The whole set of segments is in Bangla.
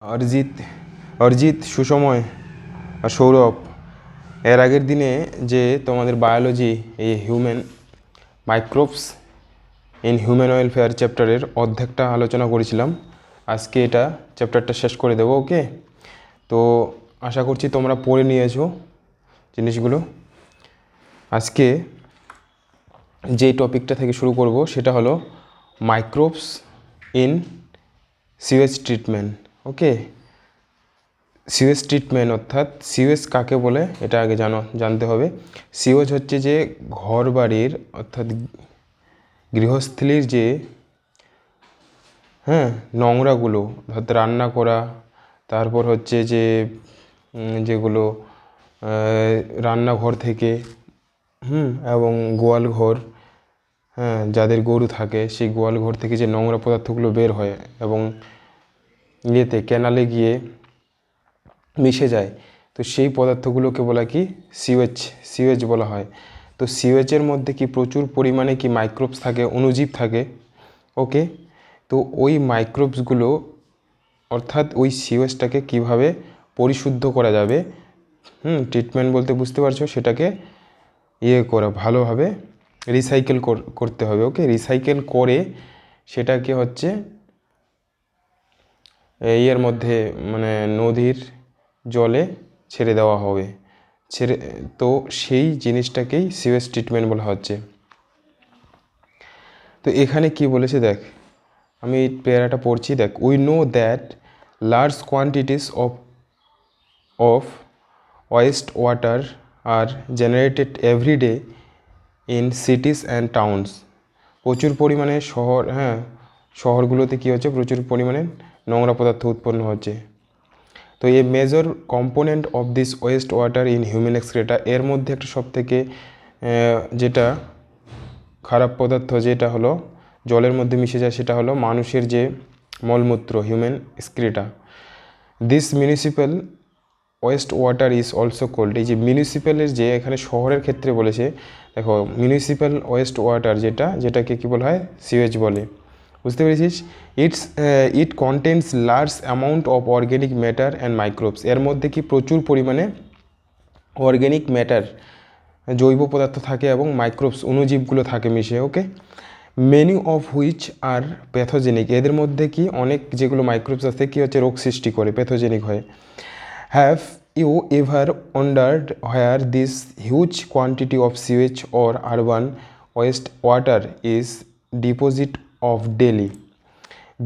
অরিজিৎ সুসময় আর সৌরভ, এর আগের দিনে যে তোমাদের বায়োলজি এই human microbes in human welfare চ্যাপ্টারের অর্ধেকটা আলোচনা করেছিলাম। আজকে এটা চ্যাপ্টারটা শেষ করে দেবো। ওকে, তো আশা করছি তোমরা পড়ে নিয়েছো জিনিসগুলো। আজকে যেই টপিকটা থেকে শুরু করব সেটা হলো microbes in sewage treatment. Okay, sewage treatment অর্থাৎ সিওয়েজ কাকে বলে এটা আগে জানতে হবে। সিওয়েজ হচ্ছে যে ঘর বাড়ির অর্থাৎ গৃহস্থলীর যে নোংরাগুলো, অর্থাৎ রান্না করা, তারপর হচ্ছে যে যেগুলো রান্নাঘর থেকে এবং গোয়াল ঘর, যাদের গরু থাকে সেই গোয়াল ঘর থেকে যে নোংরা পদার্থগুলো বের হয় এবং ক্যানালে গিয়ে মিশে যায়, তো সেই পদার্থগুলোকে বলা কি সিওয়েজ বলা হয়। তো সিওয়েজের মধ্যে কি প্রচুর পরিমাণে কি মাইক্রোবস থাকে, অণুজীব থাকে। ওকে, তো ওই মাইক্রোবসগুলো অর্থাৎ ওই সিওয়েজটাকে কিভাবে পরিশুদ্ধ করা যাবে, ট্রিটমেন্ট বলতে বুঝতে পারছো, সেটাকে করা ভালোভাবে রিসাইকেল করতে হবে। ওকে, রিসাইকেল করে সেটাকে হচ্ছে এর মধ্যে মানে নদীর জলে ছেড়ে দেওয়া হবে। তো সেই জিনিসটাকেই সিওয়েজ ট্রিটমেন্ট বলা হচ্ছে। তো এখানে কি বলেছে দেখ, আমি প্যারাটা পড়ছি, দেখ, we know that large quantities of waste water are generated every day in cities and towns. প্রচুর পরিমাণে শহরগুলোতে কী হচ্ছে, প্রচুর পরিমাণে নোংরা পদার্থ উৎপন্ন হচ্ছে। তো a major component of this waste water in human excreta, এর মধ্যে একটা সবথেকে যেটা খারাপ পদার্থ যেটা হলো জলের মধ্যে মিশে যায় সেটা হলো মানুষের যে মলমূত্র, human excreta. This municipal waste water is also called. এই যে মিউনিসিপ্যালের যে এখানে শহরের ক্ষেত্রে বলেছে, দেখো মিউনিসিপ্যাল ওয়েস্ট ওয়াটার যেটাকে কী বলা হয়, সিওয়েজ বলে। বুঝতে পেরেছিস? It contents large amount of organic matter and microbes. এর মধ্যে কি প্রচুর পরিমাণে অর্গ্যানিক ম্যাটার, জৈব পদার্থ থাকে এবং মাইক্রোবস, অণুজীবগুলো থাকে মিশে। Okay, many of which are pathogenic. এদের মধ্যে কি অনেক যেগুলো মাইক্রোবস আছে কি হচ্ছে রোগ সৃষ্টি করে, প্যাথোজেনিক হয়। Have you ever wondered where this huge quantity of sewage or urban waste water is deposit of daily?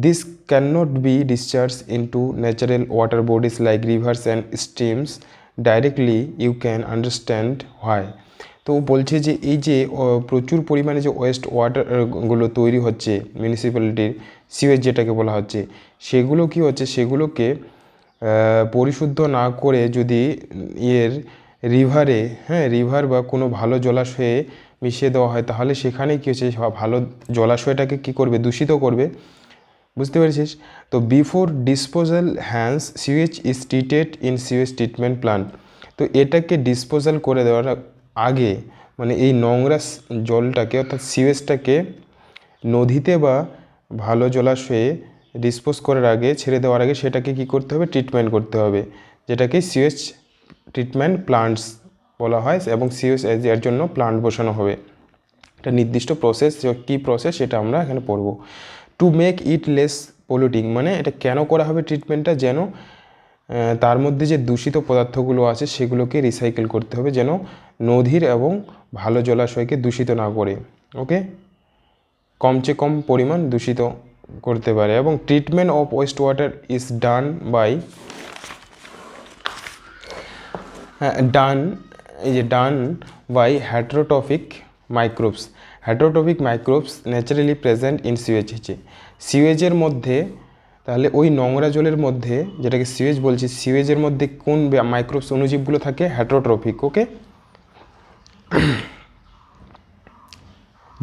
This cannot be discharged into natural water bodies like rivers and streams directly. You can understand why. তো বলছে যে এই যে প্রচুর পরিমাণে যে ওয়েস্ট ওয়াটারগুলো তৈরি হচ্ছে মিউনিসিপ্যালিটির সিওয়েজ যেটাকে বলা হচ্ছে, সেগুলো কি হচ্ছে, সেগুলোকে পরিশুদ্ধ না করে যদি রিভার বা কোনো ভালো জলাশয়ে মিশিয়ে দেওয়া হয়, তাহলে সেখানে কী হচ্ছে, ভালো জলাশয়টাকে কী করবে, দূষিত করবে। বুঝতে পেরেছিস? তো before disposal hence sewage is treated in sewage treatment plant. তো এটাকে ডিসপোজাল করে দেওয়ার আগে, মানে এই নোংরা জলটাকে অর্থাৎ সিওয়েজটাকে নদীতে বা ভালো জলাশয়ে ডিসপোজ করার আগে, ছেড়ে দেওয়ার আগে সেটাকে কি করতে হবে, ট্রিটমেন্ট করতে হবে, যেটাকে সিওয়েজ ট্রিটমেন্ট প্লান্টস বলা হয়। এবং সিওয়েজ এর জন্য প্লান্ট বসানো হবে। একটা নির্দিষ্ট প্রসেস, কী প্রসেস সেটা আমরা এখানে পড়ব। To make it less polluting, মানে এটা কেন করা হবে ট্রিটমেন্টটা, যেন তার মধ্যে যে দূষিত পদার্থগুলো আছে সেগুলোকে রিসাইকেল করতে হবে, যেন নদীর এবং ভালো জলাশয়কে দূষিত না করে। ওকে, কমচে কম পরিমাণ দূষিত করতে পারে। এবং treatment of waste water is done by heterotrophic microbes. Heterotrophic microbes naturally present in sewage হচ্ছে সিওয়েজের মধ্যে। তাহলে ওই নোংরা জলের মধ্যে যেটাকে সিওয়েজ বলছি, সিওয়েজের মধ্যে কোন মাইক্রোবস, অণুজীবগুলো থাকে, heterotrophic. Okay,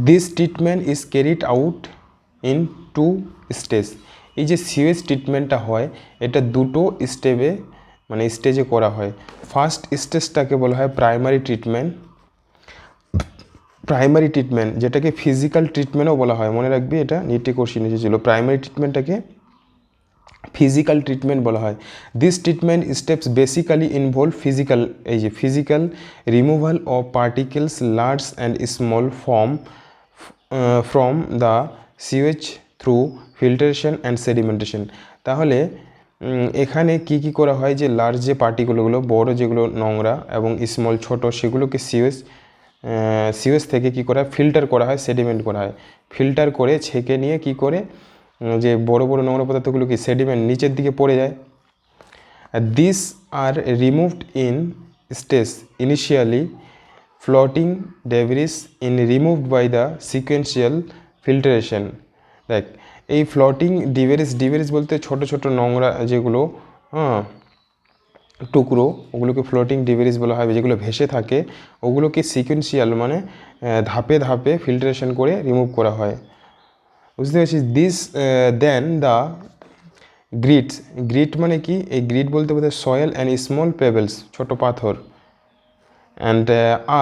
this treatment is carried out in 2 stage. এই যে সিওয়েজ ট্রিটমেন্টটা হয় এটা দুটো স্টেজে করা হয়। ফার্স্ট স্টেজটাকে বলা হয় প্রাইমারি ট্রিটমেন্ট, যেটাকে ফিজিক্যাল ট্রিটমেন্টও বলা হয়। মনে রাখবি, এটা নিটে কোশ্চেন এসেছিল। প্রাইমারি ট্রিটমেন্টটাকে ফিজিক্যাল ট্রিটমেন্ট বলা হয়। This treatment steps basically involve physical removal of particles large and small from the sewage through filtration and sedimentation. তাহলে এখানে কি করা হয়, যে লার্জ যে পার্টিকেলগুলো, বড় যেগুলো নোংরা এবং স্মল ছোট, সেগুলোকে সিওয়েজ থেকে কি করা হয়, ফিল্টার করা হয়, সেডিমেন্ট করা হয়। ফিল্টার করে ছেঁকে নিয়ে কি করে যে বড় বড় নোংরা পদার্থগুলো কি সেডিমেন্ট নিচের দিকে পড়ে যায়। This are removed in stage initially floating debris in removed by the sequential filtration. দেখ, এই ফ্লোটিং ডিবেরিস বলতে ছোট ছোট নোংরা যেগুলো টুকরো, ওগুলোকে ফ্লোটিং ডিবেরিস বলা হয়, যেগুলো ভেসে থাকে, ওগুলোকে সিকোয়েন্সিয়াল মানে ধাপে ধাপে ফিল্টারেশন করে রিমুভ করা হয়। বুঝতে পারছিস? দিস দেন দ্য গ্রিট মানে কি, এই গ্রিট বলতে বোধহয় সয়েল অ্যান্ড স্মল পেবেলস, ছোটো পাথর, and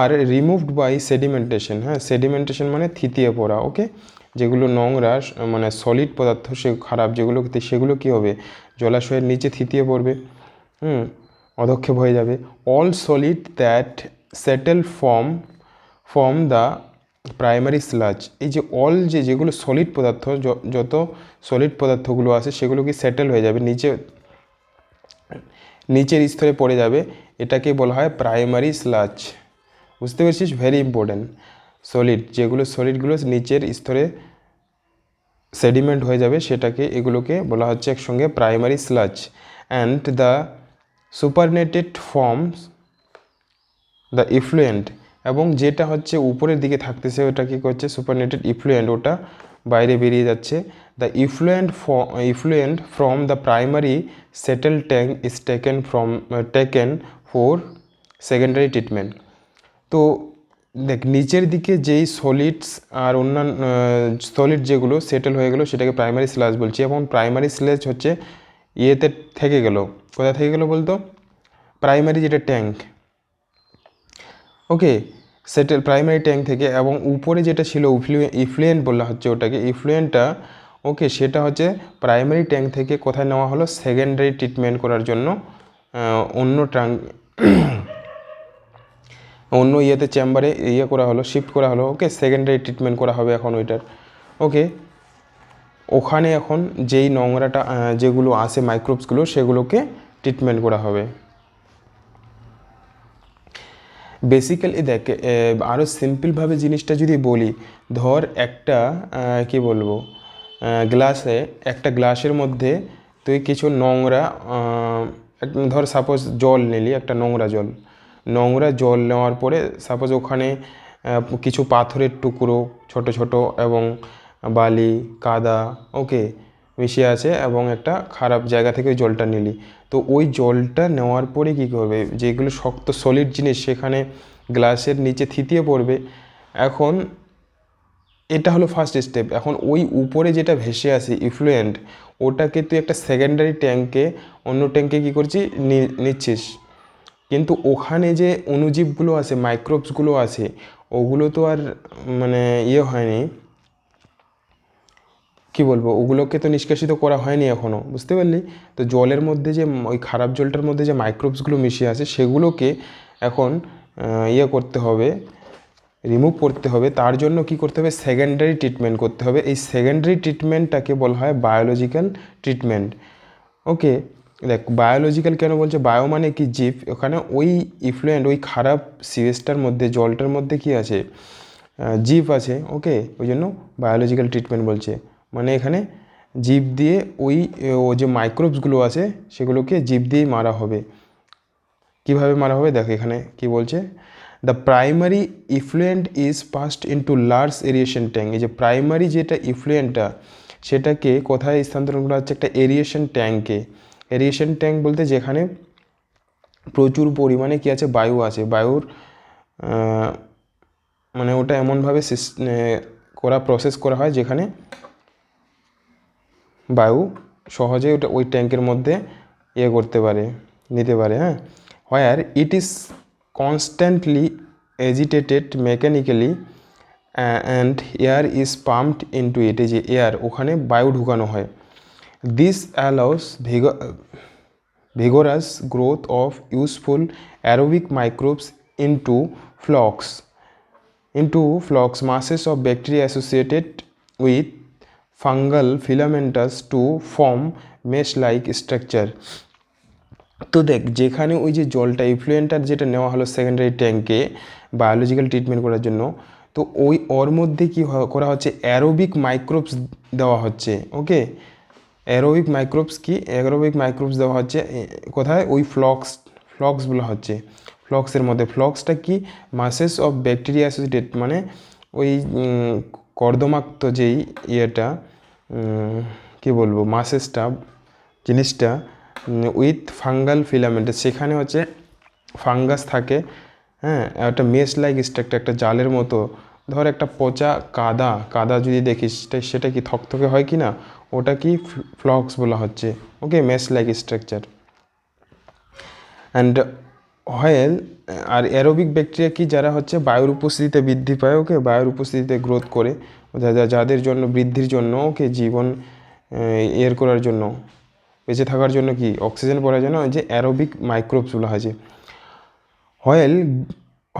are removed by sedimentation. হ্যাঁ, সেডিমেন্টেশন মানে থিতিয়ে পড়া। ওকে, যেগুলো নোংরা মানে সলিড পদার্থ, সে খারাপ যেগুলো, সেগুলো কী হবে, জলাশয়ের নিচে থিতিয়ে পড়বে, অধক্ষেপ হয়ে যাবে। All solid that settle form the primary sludge. এই যে যেগুলো সলিড পদার্থ, যত সলিড পদার্থগুলো আছে সেগুলো কি সেটেল হয়ে যাবে, নিচের স্তরে পড়ে যাবে, এটাকে বলা হয় প্রাইমারি স্লাজ। বুঝতে পেরেছিস? Very important. সলিডগুলো নিচের স্তরে সেডিমেন্ট হয়ে যাবে, এগুলোকে বলা হচ্ছে একসঙ্গে primary sludge. And the supernatant forms the effluent, এবং যেটা হচ্ছে উপরের দিকে থাকতেছে ওটা কী করছে, সুপারনেটেড ইফ্লুয়েন্ট, ওটা বাইরে বেরিয়ে যাচ্ছে। The effluent from the primary settle tank is taken for secondary treatment. তো দেখ, নিচের দিকে যেই সলিডস আর অন্যান্য সলিড যেগুলো সেটেল হয়ে গেলো সেটাকে প্রাইমারি স্লাজ বলছি, এবং প্রাইমারি স্লাজ হচ্ছে ইয়েতে থেকে গেল, কোথায় থেকে গেলো বলতো, প্রাইমারি যেটা ট্যাঙ্ক, ওকে, সেটেল প্রাইমারি ট্যাঙ্ক থেকে, এবং উপরে যেটা ছিল ইফ্লুয়েন্ট বলা হচ্ছে ওটাকে, ইফ্লুয়েন্টটা ওকে, সেটা হচ্ছে প্রাইমারি ট্যাঙ্ক থেকে কোথায় নেওয়া হলো, সেকেন্ডারি ট্রিটমেন্ট করার জন্য অন্য ইয়েতে চেম্বারে করা হলো, শিফট করা হলো। ওকে, সেকেন্ডারি ট্রিটমেন্ট করা হবে এখন ওইটার। ওকে, ওখানে এখন যেই নোংরাটা যেগুলো আসে মাইক্রোবসগুলো, সেগুলোকে ট্রিটমেন্ট করা হবে। বেসিক্যালি দেখ, আরও সিম্পলভাবে জিনিসটা যদি বলি, ধর একটা কি বলবো, একটা গ্লাসের মধ্যে তুই কিছু নোংরা, ধর সাপোজ জল নিলি, একটা নোংরা জল নেওয়ার পরে সাপোজ ওখানে কিছু পাথরের টুকরো ছোট ছোট এবং বালি কাদা ওকে মিশিয়ে আছে, এবং একটা খারাপ জায়গা থেকে ওই জলটা নিলি। তো ওই জলটা নেওয়ার পরে কী করবে, যেগুলো শক্ত সলিড জিনিস সেখানে গ্লাসের নিচে থিতিয়ে পড়বে। এখন এটা হলো ফার্স্ট স্টেপ। এখন ওই উপরে যেটা ভেসে আসে ইফ্লুয়েন্ট, ওটাকে তুই একটা সেকেন্ডারি ট্যাঙ্কে, অন্য ট্যাঙ্কে কী করছিস, নিচ্ছিস। কিন্তু ওখানে যে অণুজীবগুলো আছে, মাইক্রোবসগুলো আছে, ওগুলো তো আর মানে হয়নি, কি বলবো, ওগুলোকে তো নিষ্কাশিত করা হয়নি এখনও, বুঝতে পারলি? তো জলের মধ্যে যে ওই খারাপ জলটার মধ্যে যে মাইক্রোবসগুলো মিশিয়ে আছে, সেগুলোকে এখন করতে হবে, রিমুভ করতে হবে। তার জন্য কি করতে হবে, সেকেন্ডারি ট্রিটমেন্ট করতে হবে। এই সেকেন্ডারি ট্রিটমেন্টটাকে বলা হয় বায়োলজিক্যাল ট্রিটমেন্ট। ওকে, দেখ, বায়োলজিক্যাল কেন বলছে, বায়ো মানে কি, জীব। ওখানে ওই ইফ্লুয়েন্ট, ওই খারাপ সিওয়েজটার মধ্যে, জলটার মধ্যে কি আছে, জীব আছে। ওকে, ওই জন্য বায়োলজিক্যাল ট্রিটমেন্ট বলছে। মানে এখানে জীব দিয়ে ও যে মাইক্রোবসগুলো আছে সেগুলোকে জীব দিয়েই মারা হবে। কিভাবে মারা হবে দেখ, এখানে কি বলছে, the primary effluent is passed into large aeration tank. এই যে প্রাইমারি যেটা ইফ্লুয়েন্টটা, সেটাকে কোথায় স্থানান্তরণ করা হচ্ছে, একটা এরিয়েশন ট্যাঙ্কে। এরিয়েশন ট্যাঙ্ক বলতে যেখানে প্রচুর পরিমাণে কি আছে, বায়ু আছে। বায়ুর মানে ওটা এমনভাবে প্রসেস করা হয় যেখানে বায়ু সহজে ওই ট্যাঙ্কের মধ্যে করতে পারে, নিতে পারে। হ্যাঁ, where it is constantly agitated mechanically and air is pumped into it. এই যে এয়ার, ওখানে বায়ু ঢুকানো হয়, This allows vigorous growth of useful aerobic microbes into flocks masses of bacteria associated with fungal filamentous to form mesh like structure. তো দেখ যেখানে ওই যে জলটা ইফ্লুয়েন্টার যেটা নেওয়া হলো সেকেন্ডারি ট্যাঙ্কে বায়োলজিক্যাল ট্রিটমেন্ট করার জন্য, তো ওর মধ্যে কি করা হচ্ছে অ্যারোবিক মাইক্রোবস দেওয়া হচ্ছে। ওকে, অ্যারোবিক মাইক্রোবস দেওয়া হচ্ছে কোথায়, ওই ফ্লক্স বলা হচ্ছে। ফ্লক্সের মধ্যে ফ্লক্সটা কি মাসেস অফ ব্যাকটেরিয়া অ্যাসোসিয়েটেড, মানে ওই কর্দমাক্ত যেই ইয়েটা কি বলবো মাসেসটা জিনিসটা উইথ ফাঙ্গাল ফিলামেন্ট, সেখানে হচ্ছে ফাঙ্গাস থাকে। হ্যাঁ, একটা মেশ লাইক স্ট্রাকচার, একটা জালের মতো। ধর একটা পচা কাদা যদি দেখিস সেটা কি থকথকে হয় কি না, ওটা কি ফ্লক্স বলা হচ্ছে। Okay, mesh like structure. And while are aerobic bacteria কি, যারা হচ্ছে বায়ুর উপস্থিতিতে বৃদ্ধি পায়। ওকে, বায়ুর উপস্থিতিতে গ্রোথ করে, যাদের জন্য বৃদ্ধির জন্য, ওকে, জীবন করার জন্য, বেঁচে থাকার জন্য, কি অক্সিজেন পড়ার জন্য যে অ্যারোবিক মাইক্রোবস বলা হয়েছে।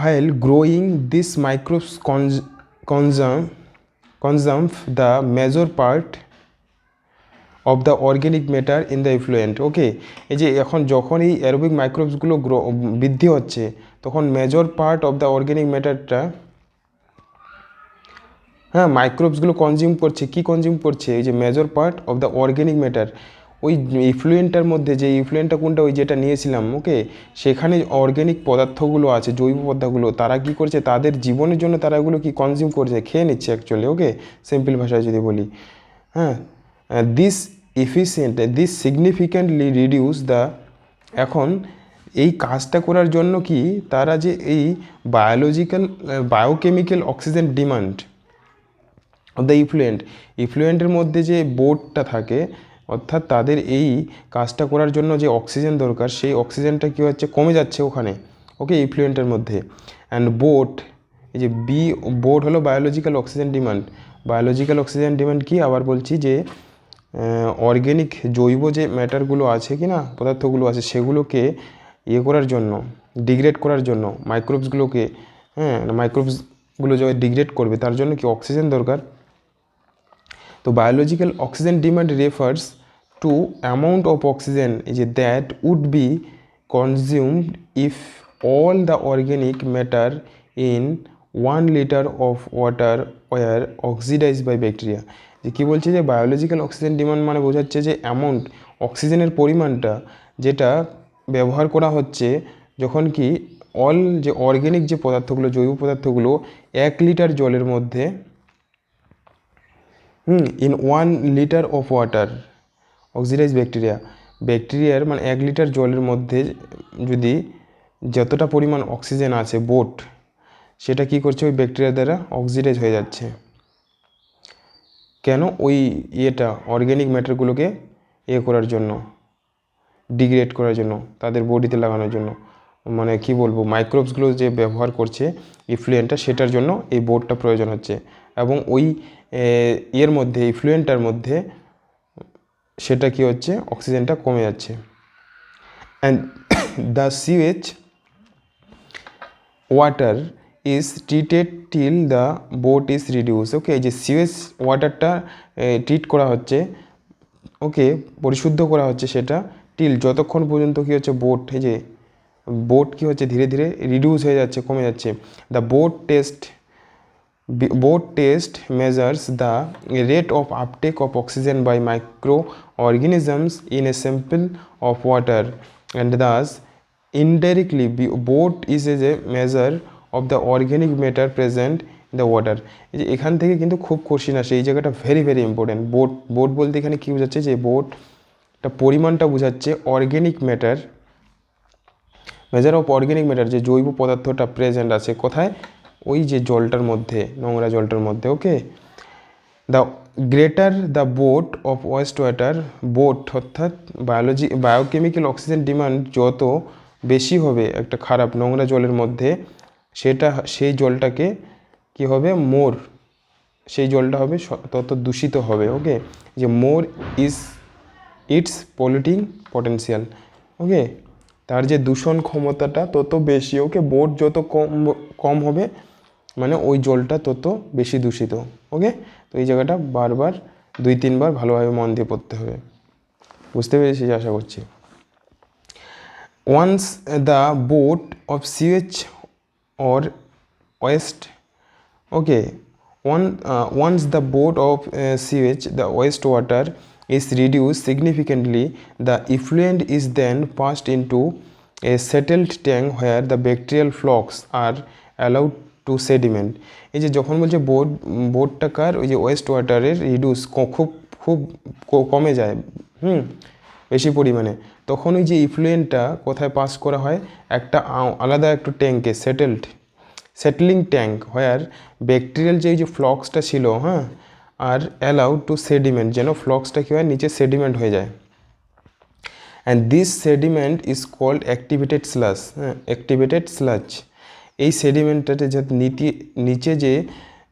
While growing, these microbes consume the major part of the organic matter in the effluent. ওকে, এই যে এখন যখন এই অ্যারোবিক মাইক্রোবসগুলো বৃদ্ধি হচ্ছে, তখন major part of the organic ম্যাটারটা, হ্যাঁ, মাইক্রোবসগুলো কনজিউম করছে। কি কনজিউম করছে? এই যে major part of the organic matter, ওই ইফ্লুয়েন্টার মধ্যে যে ইফ্লুয়েন্টটা কোনটা, ওই যেটা নিয়েছিলাম। ওকে, সেখানে অর্গ্যানিক পদার্থগুলো আছে, জৈব পদার্থগুলো, তারা কি করছে, তাদের জীবনের জন্য তারা এগুলো কি কনজিউম করছে, খেয়ে নিচ্ছে অ্যাকচুয়ালি। ওকে, সিম্পল ভাষায় যদি বলি, হ্যাঁ, দিস সিগনিফিক্যান্টলি রিডিউস দ্য, এখন এই কাজটা করার জন্য কি তারা যে এই biochemical oxygen demand of the ইফ্লুয়েন্টের মধ্যে যে বোর্ডটা থাকে, অর্থাৎ তাদের এই কাজটা করার জন্য যে অক্সিজেন দরকার, সেই অক্সিজেনটা কী হচ্ছে, কমে যাচ্ছে ওখানে। ওকে, ইফ্লুয়েন্টের মধ্যে। অ্যান্ড এই যে বোর্ড হলো বায়োলজিক্যাল অক্সিজেন ডিমান্ড কি, আবার বলছি যে অর্গ্যানিক জৈব যে ম্যাটারগুলো আছে কি না, পদার্থগুলো আছে, সেগুলোকে করার জন্য, ডিগ্রেড করার জন্য মাইক্রোবসগুলোকে, হ্যাঁ, মাইক্রোবসগুলো যখন ডিগ্রেড করবে তার জন্য কি অক্সিজেন দরকার। তো biological oxygen demand refers to amount of oxygen যে that would be consumed if all the organic matter in 1 litre of water were oxidised by bacteria. যে কী বলছে, যে বায়োলজিক্যাল অক্সিজেন ডিমান্ড মানে বোঝাচ্ছে যে অ্যামাউন্ট, অক্সিজেনের পরিমাণটা যেটা ব্যবহার করা হচ্ছে যখন কি যে অর্গ্যানিক যে পদার্থগুলো, জৈব পদার্থগুলো 1 লিটার জলের মধ্যে, in 1 litre of water oxidise ব্যাকটেরিয়ার মানে 1 লিটার জলের মধ্যে যদি যতটা পরিমাণ অক্সিজেন আছে সেটা কি করছে, ওই ব্যাকটেরিয়া দ্বারা অক্সিডাইজ হয়ে যাচ্ছে। কেন? ওই অর্গ্যানিক ম্যাটারগুলোকে করার জন্য, ডিগ্রেড করার জন্য, তাদের বডিতে লাগানোর জন্য, মানে কি বলবো, মাইক্রোবসগুলো যে ব্যবহার করছে ইফ্লুয়েন্টটা, সেটার জন্য এই বোর্ডটা প্রয়োজন হচ্ছে। এবং ওই ইফ্লুয়েন্টার মধ্যে সেটা কি হচ্ছে, অক্সিজেনটা কমে যাচ্ছে। And the sewage water is treated till the BOD is reduce. Okay, এই যে সিওয়েজ ওয়াটারটা ট্রিট করা হচ্ছে, ওকে, পরিশুদ্ধ করা হচ্ছে সেটা টিল, যতক্ষণ পর্যন্ত কী হচ্ছে, বোট কী হচ্ছে, ধীরে ধীরে রিডিউস হয়ে যাচ্ছে, কমে যাচ্ছে। The boat test measures the rate of uptake of oxygen by microorganisms in a sample of water, and thus indirectly boat is a measure of the organic matter present in the water. এই যে এখান থেকে কিন্তু খুব কোশ্চেন আসে, এই জায়গাটা ভেরি ভেরি ইম্পর্টেন্ট। বোট বলতে এখানে কী বোঝাচ্ছে, যে বোটটা পরিমাণটা বোঝাচ্ছে organic matter, measure of organic matter, যে জৈব পদার্থটা প্রেজেন্ট আছে কোথায়, ওই যে জলটার মধ্যে, নোংরা জলটার মধ্যে। Okay, the greater the boat of waste water, অর্থাৎ বায়োকেমিক্যাল অক্সিজেন ডিমান্ড যত বেশি হবে একটা খারাপ নোংরা জলের মধ্যে, সেই জলটাকে কি হবে, সেই জলটা হবে তত দূষিত হবে। ওকে, যে more is its polluting potential. Okay, তার যে দূষণ ক্ষমতাটা তত বেশি। ওকে, বোট যত কম হবে মানে ওই জলটা তত বেশি দূষিত। ওকে, তো এই জায়গাটা বারবার 2-3 বার ভালোভাবে মন দিয়ে পড়তে হবে। বুঝতে পেরেছি আশা করছি। Once the boat of sewage or waste, okay, once the boat of sewage, the wastewater is reduced significantly, the effluent is then passed into a settled tank where the bacterial flocks are allowed to sediment. এই যে যখন বলছে বোটটাকার ওই যে ওয়েস্ট ওয়াটারের রিডিউস খুব খুব কমে যায়, বেশি পরিমাণে, তখন ওই যে ইফ্লুয়েন্টটা কোথায় পাস করা হয়, একটা আলাদা একটু ট্যাঙ্কে সেটলিং ট্যাঙ্ক হোয়ার ব্যাকটেরিয়াল যে ফ্লক্সটা ছিল আর অ্যালাউড টু সেডিমেন্ট, যেন ফ্লক্সটা কী হয় নিচে সেডিমেন্ট হয়ে যায়। And this sediment is called activated sludge. Activated sludge, এই সেডিমেন্টটাতে যাতে নিচে যে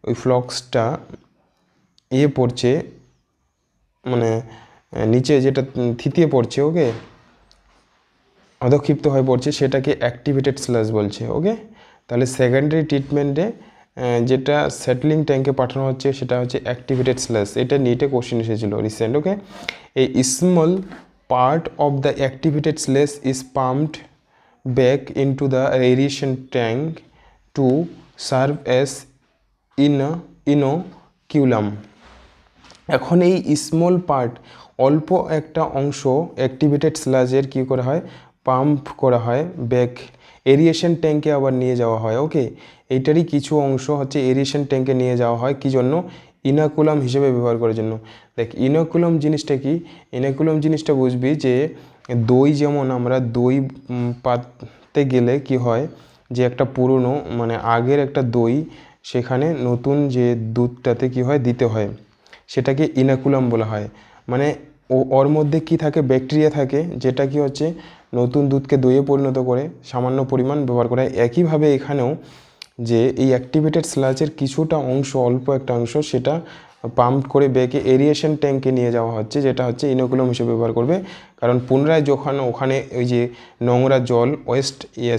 ওই ফ্লক্সটা পড়ছে, মানে নিচে যেটা থিতিয়ে পড়ছে, ওকে, অধক্ষিপ্ত হয়ে পড়ছে, সেটাকে অ্যাক্টিভেটেড স্লাজ বলছে। ওকে, তাহলে সেকেন্ডারি ট্রিটমেন্টে যেটা সেটলিং ট্যাঙ্কে পাঠানো হচ্ছে সেটা হচ্ছে অ্যাক্টিভেটেড স্লাজ। এটা নিটে কোশ্চেন এসেছিল রিসেন্ট। ওকে, এই small part of the activated sludge is pumped back into the aeration tank to serve as inoculum. এখন এই স্মল পার্ট, অল্প একটা অংশ অ্যাক্টিভেটেড স্লাজের কী করা হয়, পাম্প করা হয় ব্যাক এরিয়েশন ট্যাঙ্কে আবার নিয়ে যাওয়া হয়। ওকে, এইটারই কিছু অংশ হচ্ছে এরিয়েশন ট্যাঙ্কে নিয়ে যাওয়া হয়, কী জন্য, ইনোকুলাম হিসেবে ব্যবহার করার জন্য। দেখ ইনোকুলাম জিনিসটা কি, ইনোকুলাম জিনিসটা বুঝবি যে দই, যেমন আমরা দই পাততে গেলে কি হয় যে একটা পুরনো মানে আগের একটা দই সেখানে নতুন যে দুধটাতে কি হয় দিতে হয়, সেটাকে ইনোকুলাম বলা হয়। মানে ওর মধ্যে কি থাকে, ব্যাকটেরিয়া থাকে, যেটা কি হচ্ছে নতুন দুধকে দইয়ে পরিণত করে সামান্য পরিমাণ ব্যবহার করা হয়। একইভাবে এখানেও যে এই অ্যাক্টিভেটেড স্লাজের কিছুটা অংশ, অল্প একটা অংশ, সেটা পাম্প করে বেঁকে এরিয়েশন ট্যাঙ্কে নিয়ে যাওয়া হচ্ছে, যেটা হচ্ছে ইনোকুলাম হিসেবে ব্যবহার করবে। কারণ পুনরায় যখন ওখানে ওই যে নোংরা জল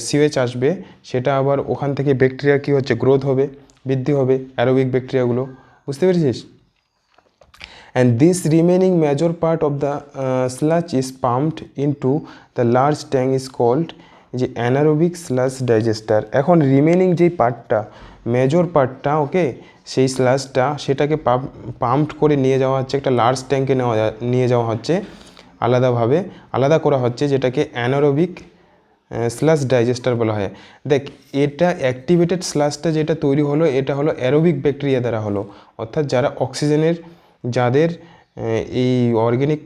সিওয়েজ আসবে, সেটা আবার ওখান থেকে ব্যাকটেরিয়া কী হচ্ছে, গ্রোথ হবে, বৃদ্ধি হবে, অ্যারোবিক ব্যাকটেরিয়াগুলো। বুঝতে পেরেছিস? And this remaining major part of the sludge is pumped into the large tank is called যে অ্যানারোবিক স্লাজ ডাইজেস্টার। এখন রিমেনিং যেই পার্টটা, মেজর পার্টটা, ওকে, সেই স্লাজটা সেটাকে পাম্পড করে নিয়ে যাওয়া হচ্ছে একটা লার্জ ট্যাঙ্কে নিয়ে যাওয়া হচ্ছে, আলাদা করা হচ্ছে, যেটাকে অ্যানারোবিক স্লাজ ডাইজেস্টার বলা হয়। দেখ, এটা অ্যাক্টিভেটেড স্লাজটা যেটা তৈরি হলো, এটা হলো অ্যারোবিক ব্যাকটেরিয়া দ্বারা হলো, অর্থাৎ যাদের এই অর্গ্যানিক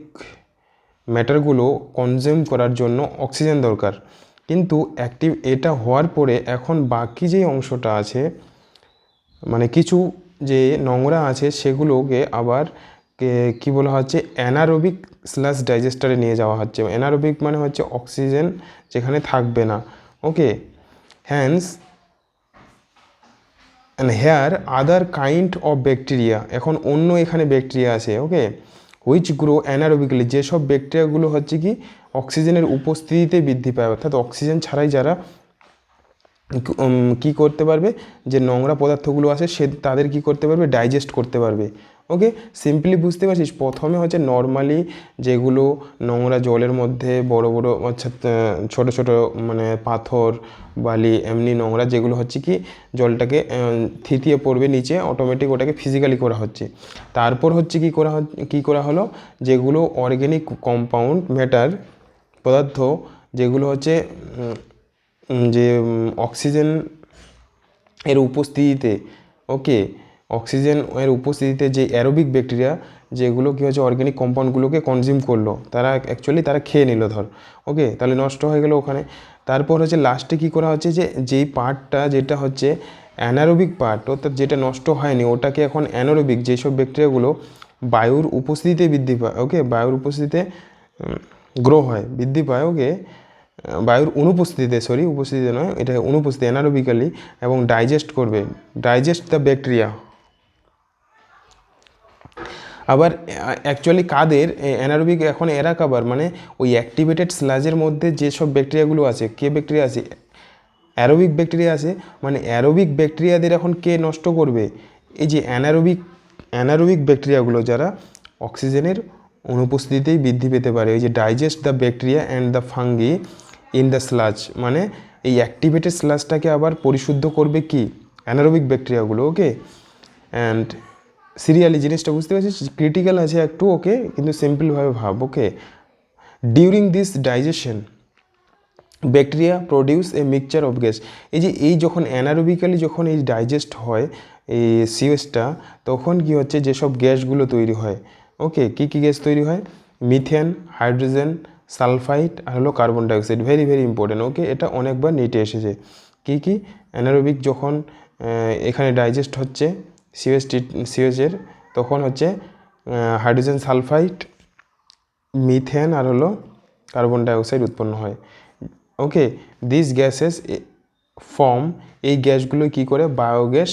ম্যাটারগুলো কনজিউম করার জন্য অক্সিজেন দরকার। কিন্তু এটা হওয়ার পরে এখন বাকি যে অংশটা আছে, মানে কিছু যে নোংরা আছে, সেগুলোকে আবার কি বলা হচ্ছে, অ্যানারোবিক স্লাজ ডাইজেস্টারে নিয়ে যাওয়া হচ্ছে। অ্যানারোবিক মানে হচ্ছে অক্সিজেন যেখানে থাকবে না। Okay, hence and here other kind of bacteria, এখন অন্য এখানে ব্যাকটেরিয়া আছে, ওকে, হুইচ গ্রো অ্যানারোবিকলি, যেসব ব্যাকটেরিয়াগুলো হচ্ছে কি অক্সিজেনের উপস্থিতিতে বৃদ্ধি পায়, অর্থাৎ অক্সিজেন ছাড়াই যারা কি করতে পারবে, যে নোংরা পদার্থগুলো আছে তাদের কি করতে পারবে, ডাইজেস্ট করতে পারবে। ওকে, সিম্পলি বুঝতে পারছিস? প্রথমে হচ্ছে নর্মালি যেগুলো নোংরা জলের মধ্যে বড় বড় ছোট ছোট মানে পাথর, বালি, এমনি নোংরা যেগুলো হচ্ছে কি জলটাকে থিতিয়ে পড়বে নিচে, অটোমেটিক ওটাকে ফিজিক্যালি করা হচ্ছে। তারপর হচ্ছে কি করা হলো, যেগুলো অর্গ্যানিক কম্পাউন্ড ম্যাটার পদার্থ, যেগুলো হচ্ছে যে অক্সিজেন এর উপস্থিতিতে, ওকে, অক্সিজেন এর উপস্থিতিতে যে অ্যারোবিক ব্যাকটেরিয়া যেগুলো কী হচ্ছে অর্গ্যানিক কম্পাউন্ডগুলোকে কনজিউম করলো, তারা খেয়ে নিল ধর। ওকে, তাহলে নষ্ট হয়ে গেল ওখানে। তারপর হচ্ছে লাস্টে কী করা হচ্ছে, যেই পার্টটা যেটা হচ্ছে অ্যানারোবিক পার্ট, অর্থাৎ যেটা নষ্ট হয়নি, ওটাকে এখন অ্যানারোবিক যেসব ব্যাকটেরিয়াগুলো বায়ুর উপস্থিতিতে বৃদ্ধি পায়, ওকে, বায়ুর উপস্থিতিতে গ্রো হয়, বৃদ্ধি পায়, ওকে, বায়ুর উপস্থিতিতে নয়, এটা অনুপস্থিতি, অ্যানারোবিক্যালি, এবং ডাইজেস্ট দ্য ব্যাকটেরিয়া। আবার অ্যাকচুয়ালি কাদের অ্যানারোবিক এখন এরা কাবার মানে ওই অ্যাক্টিভেটেড স্লাজের মধ্যে যেসব ব্যাকটেরিয়াগুলো আছে, কে ব্যাকটেরিয়া আছে, অ্যারোবিক ব্যাকটেরিয়া আছে, মানে অ্যারোবিক ব্যাকটেরিয়াদের এখন কে নষ্ট করবে, এই যে অ্যানারোবিক ব্যাকটেরিয়াগুলো যারা অক্সিজেনের অনুপস্থিতিতেই বৃদ্ধি পেতে পারে, ওই যে digest the bacteria and the fungi in the sludge, মানে এই অ্যাক্টিভেটেড স্লাজটাকে আবার পরিশুদ্ধ করবে কি অ্যানারোবিক ব্যাকটেরিয়াগুলো। ওকে, অ্যান্ড সিরিয়ালি জিনিসটা বুঝতে পারছিস, ক্রিটিক্যাল আছে একটু, ওকে, কিন্তু সিম্পলভাবে ভাব। Okay, during this digestion bacteria produce a mixture of gas, এই যখন অ্যানারোবিক্যালি যখন এই ডাইজেস্ট হয় এই সিওএসটা, তখন কি হচ্ছে যেসব গ্যাসগুলো তৈরি হয়, ওকে, কী কী গ্যাস তৈরি হয়, মিথেন, হাইড্রোজেন, সালফাইড আর হলো carbon dioxide. Very very important. Okay, এটা অনেকবার নিটে এসেছে। কী কী অ্যানারোবিক যখন এখানে ডাইজেস্ট হচ্ছে সিওএসের, তখন হচ্ছে হাইড্রোজেন সালফাইড, মিথেন আর হলো কার্বন ডাইঅক্সাইড উৎপন্ন হয়। ওকে, দিস গ্যাসেস ফর্ম, এই গ্যাসগুলো কী করে বায়োগ্যাস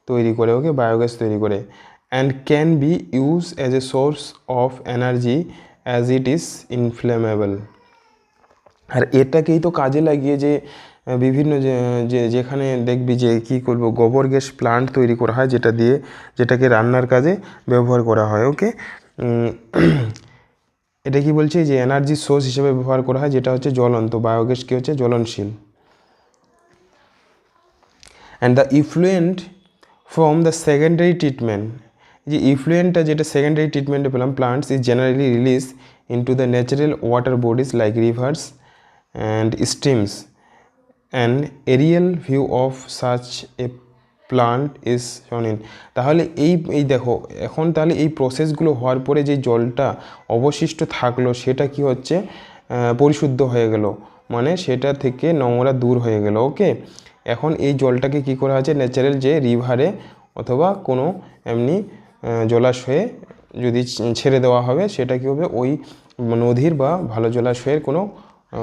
তৈরি করে। ওকে, বায়োগ্যাস তৈরি করে, and can be use as a source of energy as it is inflammable. আর এটাকেই তো কাজে লাগিয়ে যে বিভিন্ন যেখানে দেখবি যে কী করবো গোবর গ্যাস প্লান্ট তৈরি করা হয়, যেটাকে রান্নার কাজে ব্যবহার করা হয়। ওকে, এটা কি বলছে যে এনার্জি সোর্স হিসেবে ব্যবহার করা হয়, যেটা হচ্ছে জ্বলন্ত, বায়োগ্যাস কি হচ্ছে জ্বলনশীল। And the effluent from the secondary treatment, যে ইফ্লুয়েন্টটা যেটা সেকেন্ডারি ট্রিটমেন্টে পেলাম, plants is generally release into the natural water bodies like rivers and streams. An aerial view of such a plant is shown in. তাহলে এই দেখো এখন তাহলে এই প্রসেসগুলো হওয়ার পরে যে জলটা অবশিষ্ট থাকলো সেটা কি হচ্ছে পরিশুদ্ধ হয়ে গেল, মানে সেটা থেকে নোংরা দূর হয়ে গেল। ওকে, এখন এই জলটাকে কি করা হচ্ছে ন্যাচারাল যে রিভারে অথবা কোনো এমনি জলাশয়ে যদি ছেড়ে দেওয়া হবে, সেটা কী হবে ওই নদীর বা ভালো জলাশয়ের কোনো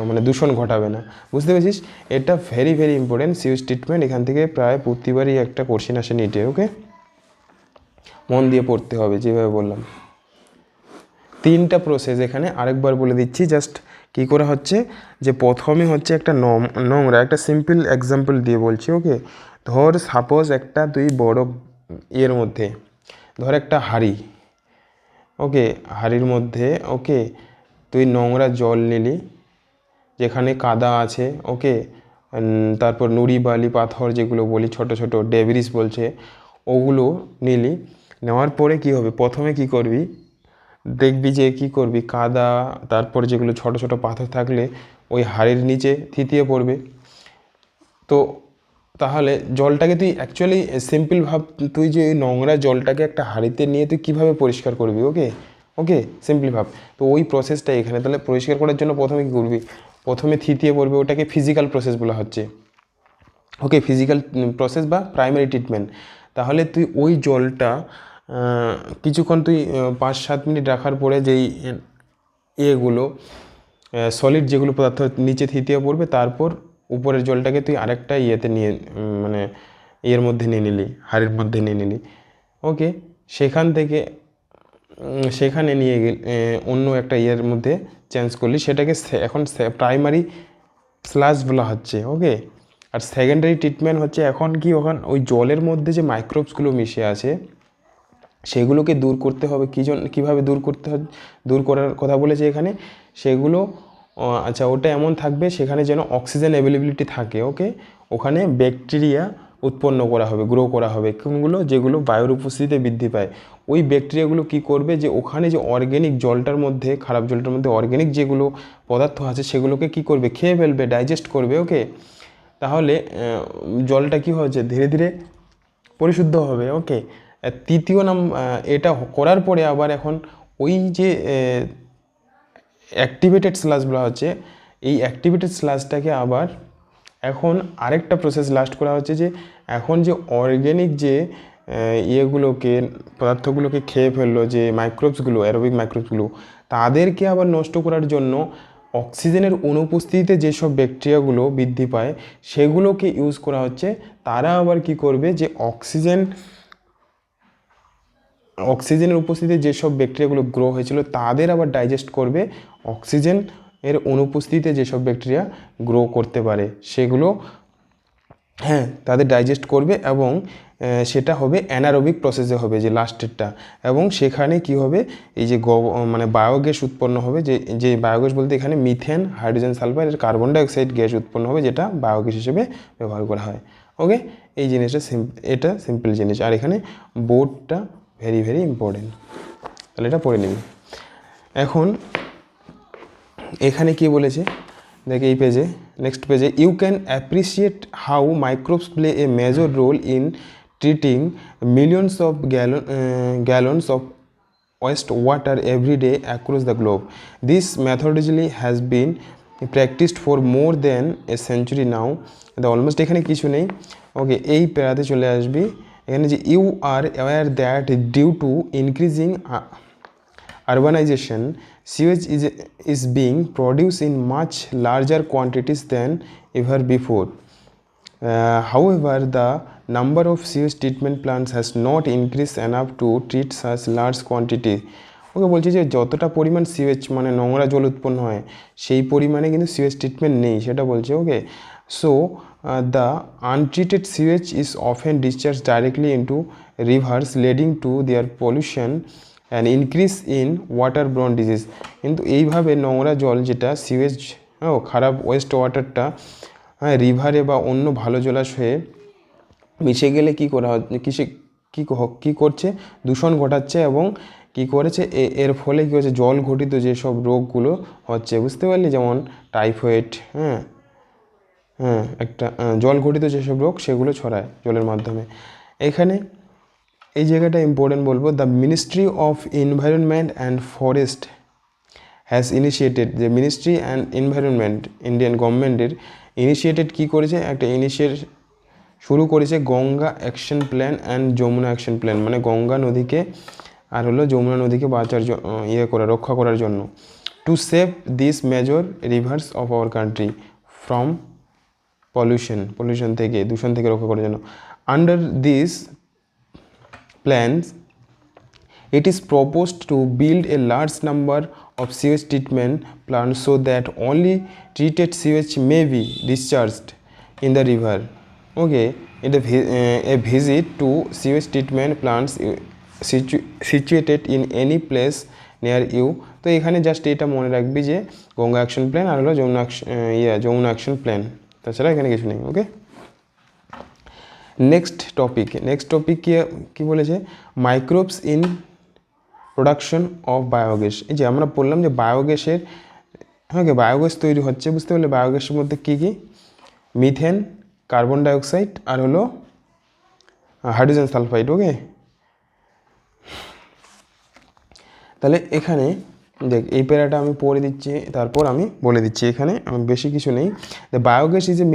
মানে দূষণ ঘটাবে না। বুঝতে পেরেছিস, এটা very very important sews treatment. এখান থেকে প্রায় প্রতিবারই একটা কোশ্চেন আসে নিটে। ওকে, মন দিয়ে পড়তে হবে যেভাবে বললাম। 3টা প্রসেস এখানে আরেকবার বলে দিচ্ছি, জাস্ট কী করা হচ্ছে যে প্রথমে হচ্ছে একটা নোংরা, একটা সিম্পল এক্সাম্পল দিয়ে বলছি। ওকে, ধর সাপোজ একটা তুই বড় এর মধ্যে ধর একটা হাঁড়ি, ওকে, হাঁড়ির মধ্যে ওকে তুই নোংরা জল নিলি, যেখানে কাদা আছে, ওকে, তারপর নুড়ি বালি পাথর যেগুলো বলি ছোট ছোট ডেবরিস বলছে, ওগুলো নিলি। নেওয়ার পরে কি হবে, প্রথমে কি করবি দেখবি যে কি করবি কাদা তারপর যেগুলো ছোট ছোট পাথর থাকলে ওই হাড়ির নিচে থিতিয়ে পড়বে। তো তাহলে জলটাকে তুই অ্যাকচুয়ালি সিম্পল ভাব, তুই যে ওই নোংরা জলটাকে একটা হাঁড়িতে নিয়ে তুই কীভাবে পরিষ্কার করবি। ওকে ওকে সিম্পলি ভাব। তো ওই প্রসেসটা এখানে তাহলে পরিষ্কার করার জন্য প্রথমে কী করবি, প্রথমে থিতিয়ে পড়বে, ওটাকে ফিজিক্যাল প্রসেস বলা হচ্ছে। ওকে, ফিজিক্যাল প্রসেস বা প্রাইমারি ট্রিটমেন্ট। তাহলে তুই ওই জলটা কিছুক্ষণ তুই 5-7 মিনিট রাখার পরে যেই এগুলো সলিড যেগুলো পদার্থ নিচে থিতিয়ে পড়বে, তারপর উপরের জলটাকে তুই আরেকটা ইয়েতে নিয়ে মানে ইয়ের মধ্যে নিয়ে নিলি, হাড়ির মধ্যে নিয়ে নিলি। ওকে, সেখান থেকে সেখানে নিয়ে অন্য একটা ইয়ের মধ্যে চেঞ্জ করলি, সেটাকে এখন প্রাইমারি স্লাশ বলা হচ্ছে। ওকে, আর সেকেন্ডারি ট্রিটমেন্ট হচ্ছে এখন কি ওখানে ওই জলের মধ্যে যে মাইক্রোবসগুলো মিশে আছে সেগুলোকে দূর করতে হবে। কীভাবে দূর করতে হবে, দূর করার কথা বলেছে এখানে, সেগুলো আচ্ছা ওটা এমন থাকবে সেখানে যেন অক্সিজেন অ্যাভেলেবিলিটি থাকে। ওকে, ওখানে ব্যাকটেরিয়া উৎপন্ন করা হবে, গ্রো করা হবে, কোনগুলো যেগুলো বায়ুর উপস্থিতিতে বৃদ্ধি পায়। ওই ব্যাকটেরিয়াগুলো কি করবে যে ওখানে যে অর্গ্যানিক জলটার মধ্যে, খারাপ জলটার মধ্যে অর্গ্যানিক যেগুলো পদার্থ আছে সেগুলোকে কি করবে, খেয়ে ফেলবে, ডাইজেস্ট করবে। ওকে, তাহলে জলটা কি হচ্ছে ধীরে ধীরে পরিশুদ্ধ হবে। ওকে, তৃতীয় এটা করার পরে আবার এখন ওই যে অ্যাক্টিভেটেড স্লাশ বলা হচ্ছে, এই অ্যাক্টিভেটেড স্লাশটাকে আবার এখন আরেকটা প্রসেস লাস্ট করা হচ্ছে, যে এখন যে অর্গ্যানিক যে ইয়েগুলোকে পদার্থগুলোকে খেয়ে ফেললো, যে মাইক্রোবসগুলো অ্যারোবিক মাইক্রোবসগুলো, তাদেরকে আবার নষ্ট করার জন্য অক্সিজেনের অনুপস্থিতিতে যেসব ব্যাকটেরিয়াগুলো বৃদ্ধি পায় সেগুলোকে ইউজ করা হচ্ছে। তারা আবার কি করবে, যে অক্সিজেন অক্সিজেনের উপস্থিতিতে যেসব ব্যাকটেরিয়াগুলো গ্রো হয়েছিল তাদের আবার ডাইজেস্ট করবে অক্সিজেন এর অনুপস্থিতিতে যেসব ব্যাকটেরিয়া গ্রো করতে পারে সেগুলো, হ্যাঁ, তাদের ডাইজেস্ট করবে এবং সেটা হবে অ্যানারোবিক প্রসেসে হবে যে লাস্টেরটা, এবং সেখানে কি হবে এই যে মানে বায়োগ্যাস উৎপন্ন হবে, যে বায়োগ্যাস বলতে এখানে মিথেন, হাইড্রোজেন সালফাইড আর কার্বন ডাইঅক্সাইড গ্যাস উৎপন্ন হবে, যেটা বায়োগ্যাস হিসেবে ব্যবহার করা হয়। ওকে, এই জিনিসটা এটা সিম্পল জিনিস, আর এখানে বোর্ডটা ভেরি ভেরি ইম্পর্টেন্ট, তাহলে এটা পড়ে নিবি। এখন এখানে কি বলেছে দেখ এই পেজে, নেক্সট পেজে, you can appreciate how microbes play a major role in treating millions of gallons of wastewater every day across the globe. This methodology has been practiced for more than a century now. Almost এখানে কিছু নেই। ওকে, এই প্যারাতে চলে আসবি। এখানে যে you are aware that due to increasing urbanization, sewage is being produced in much larger quantities than ever before. However, the number of sewage treatment plants has not increased enough to treat such large quantity. ওকে বলছি যে যতটা পরিমাণ সিওয়েজ মানে নোংরা জল উৎপন্ন হয় সেই পরিমাণে কিন্তু সিওয়েজ ট্রিটমেন্ট নেই সেটা বলছে। Okay, so the untreated sewage is often discharge directly into rivers leading to their pollution and increase in water borne disease. কিন্তু এইভাবে নোংরা জল যেটা সিওয়েজ, খারাপ ওয়েস্ট ওয়াটারটা, হ্যাঁ, রিভারে বা অন্য ভালো জলাশয়ে মিশে গেলে কী করা কী করছে, দূষণ ঘটাচ্ছে এবং কী করেছে এর ফলে কী হচ্ছে, জল ঘটিত যেসব রোগগুলো হচ্ছে, বুঝতে পারলি, যেমন টাইফয়েড, একটা জল ঘটিত যেসব রোগ সেগুলো ছড়ায় জলের মাধ্যমে। এখানে এই জায়গাটা ইম্পর্টেন্ট বলবো, the ministry of environment and forest has initiated, যে মিনিস্ট্রি অ্যান্ড এনভায়রনমেন্ট ইন্ডিয়ান গভর্নমেন্টের ইনিশিয়েটেড কী করেছে, একটা শুরু করেছে Ganga action plan and Yamuna action plan, মানে গঙ্গা নদীকে আর হলো যমুনা নদীকে বাঁচার রক্ষা করার জন্য, to save this major rivers of our country from pollution থেকে, দূষণ থেকে রক্ষা করার জন্য। Under this plans, it is proposed to build a large number of sewage treatment plants so that only treated sewage may be discharged in the river. Okay, a visit to sewage treatment plants situated in any place near you. তো এখানে জাস্ট এটা মনে রাখবি যে গঙ্গা অ্যাকশন প্ল্যান আর হলো যমুনা অ্যাকশন প্ল্যান, তাছাড়া এখানে কিছু নেই। ওকে, নেক্সট টপিক কি বলেছে, microbes in production of biogas. এই যে আমরা বললাম যে বায়োগ্যাসের, বায়োগ্যাস তৈরি হচ্ছে, বুঝতে পারলে বায়োগ্যাসের মধ্যে কী কী, মিথেন, কার্বন ডাইঅক্সাইড আর হলো হাইড্রোজেন সালফাইড। ওকে, তাহলে এখানে দেখ এই প্যারাটা আমি পড়ে দিচ্ছি, তারপর আমি বলে দিচ্ছি, এখানে বেশি কিছু নেই। Biogas is a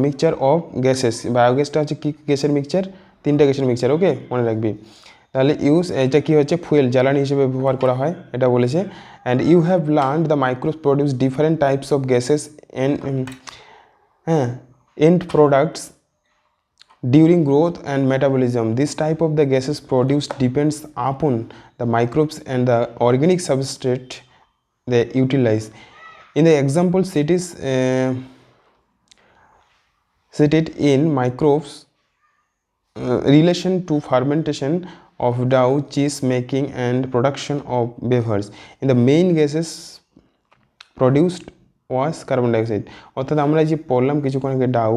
mixture of gases. বায়োগ্যাসটা হচ্ছে কি গ্যাসের মিক্সচার, তিনটা গ্যাসের মিক্সচার। ওকে, মনে রাখবি। তাহলে এটা কি হচ্ছে, ফুয়েল, জ্বালানি হিসেবে ব্যবহার করা হয়, এটা বলেছে। And you have learned the microbes produce different types of gases end products during growth and metabolism. This type of the gases produced depends upon the microbes and the organic substrate they utilize. In the example cited in microbes relation to fermentation of dough, cheese making and production of wafers. In the main gases produced was carbon dioxide. অর্থাৎ আমরা যে পড়লাম কিছুক্ষণ আগে ডাউ,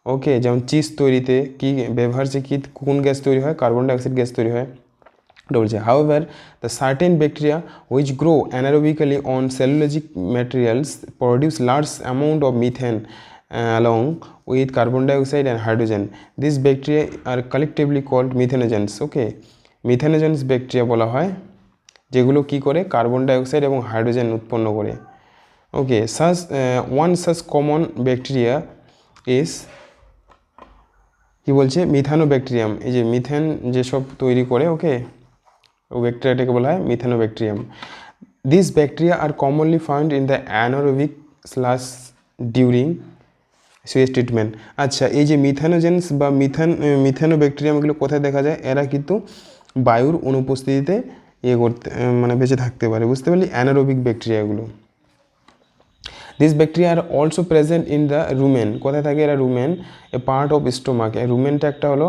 ওকে, যেমন চিজ তৈরিতে কি ব্যবহারছে, কি কোন গ্যাস তৈরি হয়, কার্বন ডাইঅক্সাইড গ্যাস তৈরি হয়, এটা বলছে। However the certain bacteria which grow anaerobically on cellulosic materials produce large amount of methane along with carbon dioxide and hydrogen. These bacteria are collectively called methanogens. Okay, methanogens bacteria বলা হয় যেগুলো কি করে, কার্বন ডাইঅক্সাইড এবং হাইড্রোজেন উৎপন্ন করে। ওকে, one such common bacteria is কি বলছে, মিথানোব্যাকটেরিয়াম। এই যে মিথেন যেসব তৈরি করে, ওকে, ও ব্যাকটেরিয়াটাকে বলা হয় methanobacterium. This bacteria are commonly found in the anaerobic sludge during sewage treatment. আচ্ছা, এই যে মিথানোজেন্স বা মিথানোব্যাকটেরিয়ামগুলো কোথায় দেখা যায়, এরা কিন্তু বায়ুর অনুপস্থিতিতে করতে মানে বেঁচে থাকতে পারে, বুঝতে পারলি? অ্যানারোবিক ব্যাকটেরিয়াগুলো। This bacteria are also present in the rumen. কোথায় থাকে এরা? Rumen, a part of stomach. রুমেনটা একটা হলো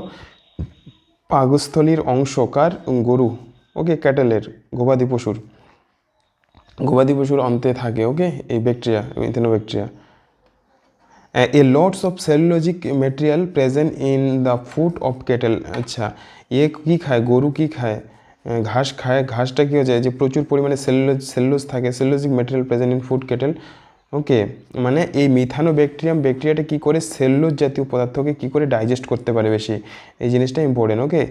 পাকস্থলীর অংশ, কার? গরু, ওকে, ক্যাটেলের, গবাদি পশুর অন্তে থাকে, ওকে, এই bacteria, methanobacteria. A lots of cellulosic material present in the food of cattle. আচ্ছা, কী খায়? গরু কী খায়? ঘাস খায়। ঘাসটা কী হচ্ছে, যে প্রচুর পরিমাণে সেলুলোজ থাকে, cellulosic material present in food cattle, okay. মানে এই ব্যাকটেরিয়াটা কী করে সেলুলোজ জাতীয় পদার্থকে কী করে ডাইজেস্ট করতে পারে বেশি, এই জিনিসটা ইম্পর্টেন্ট, ওকে।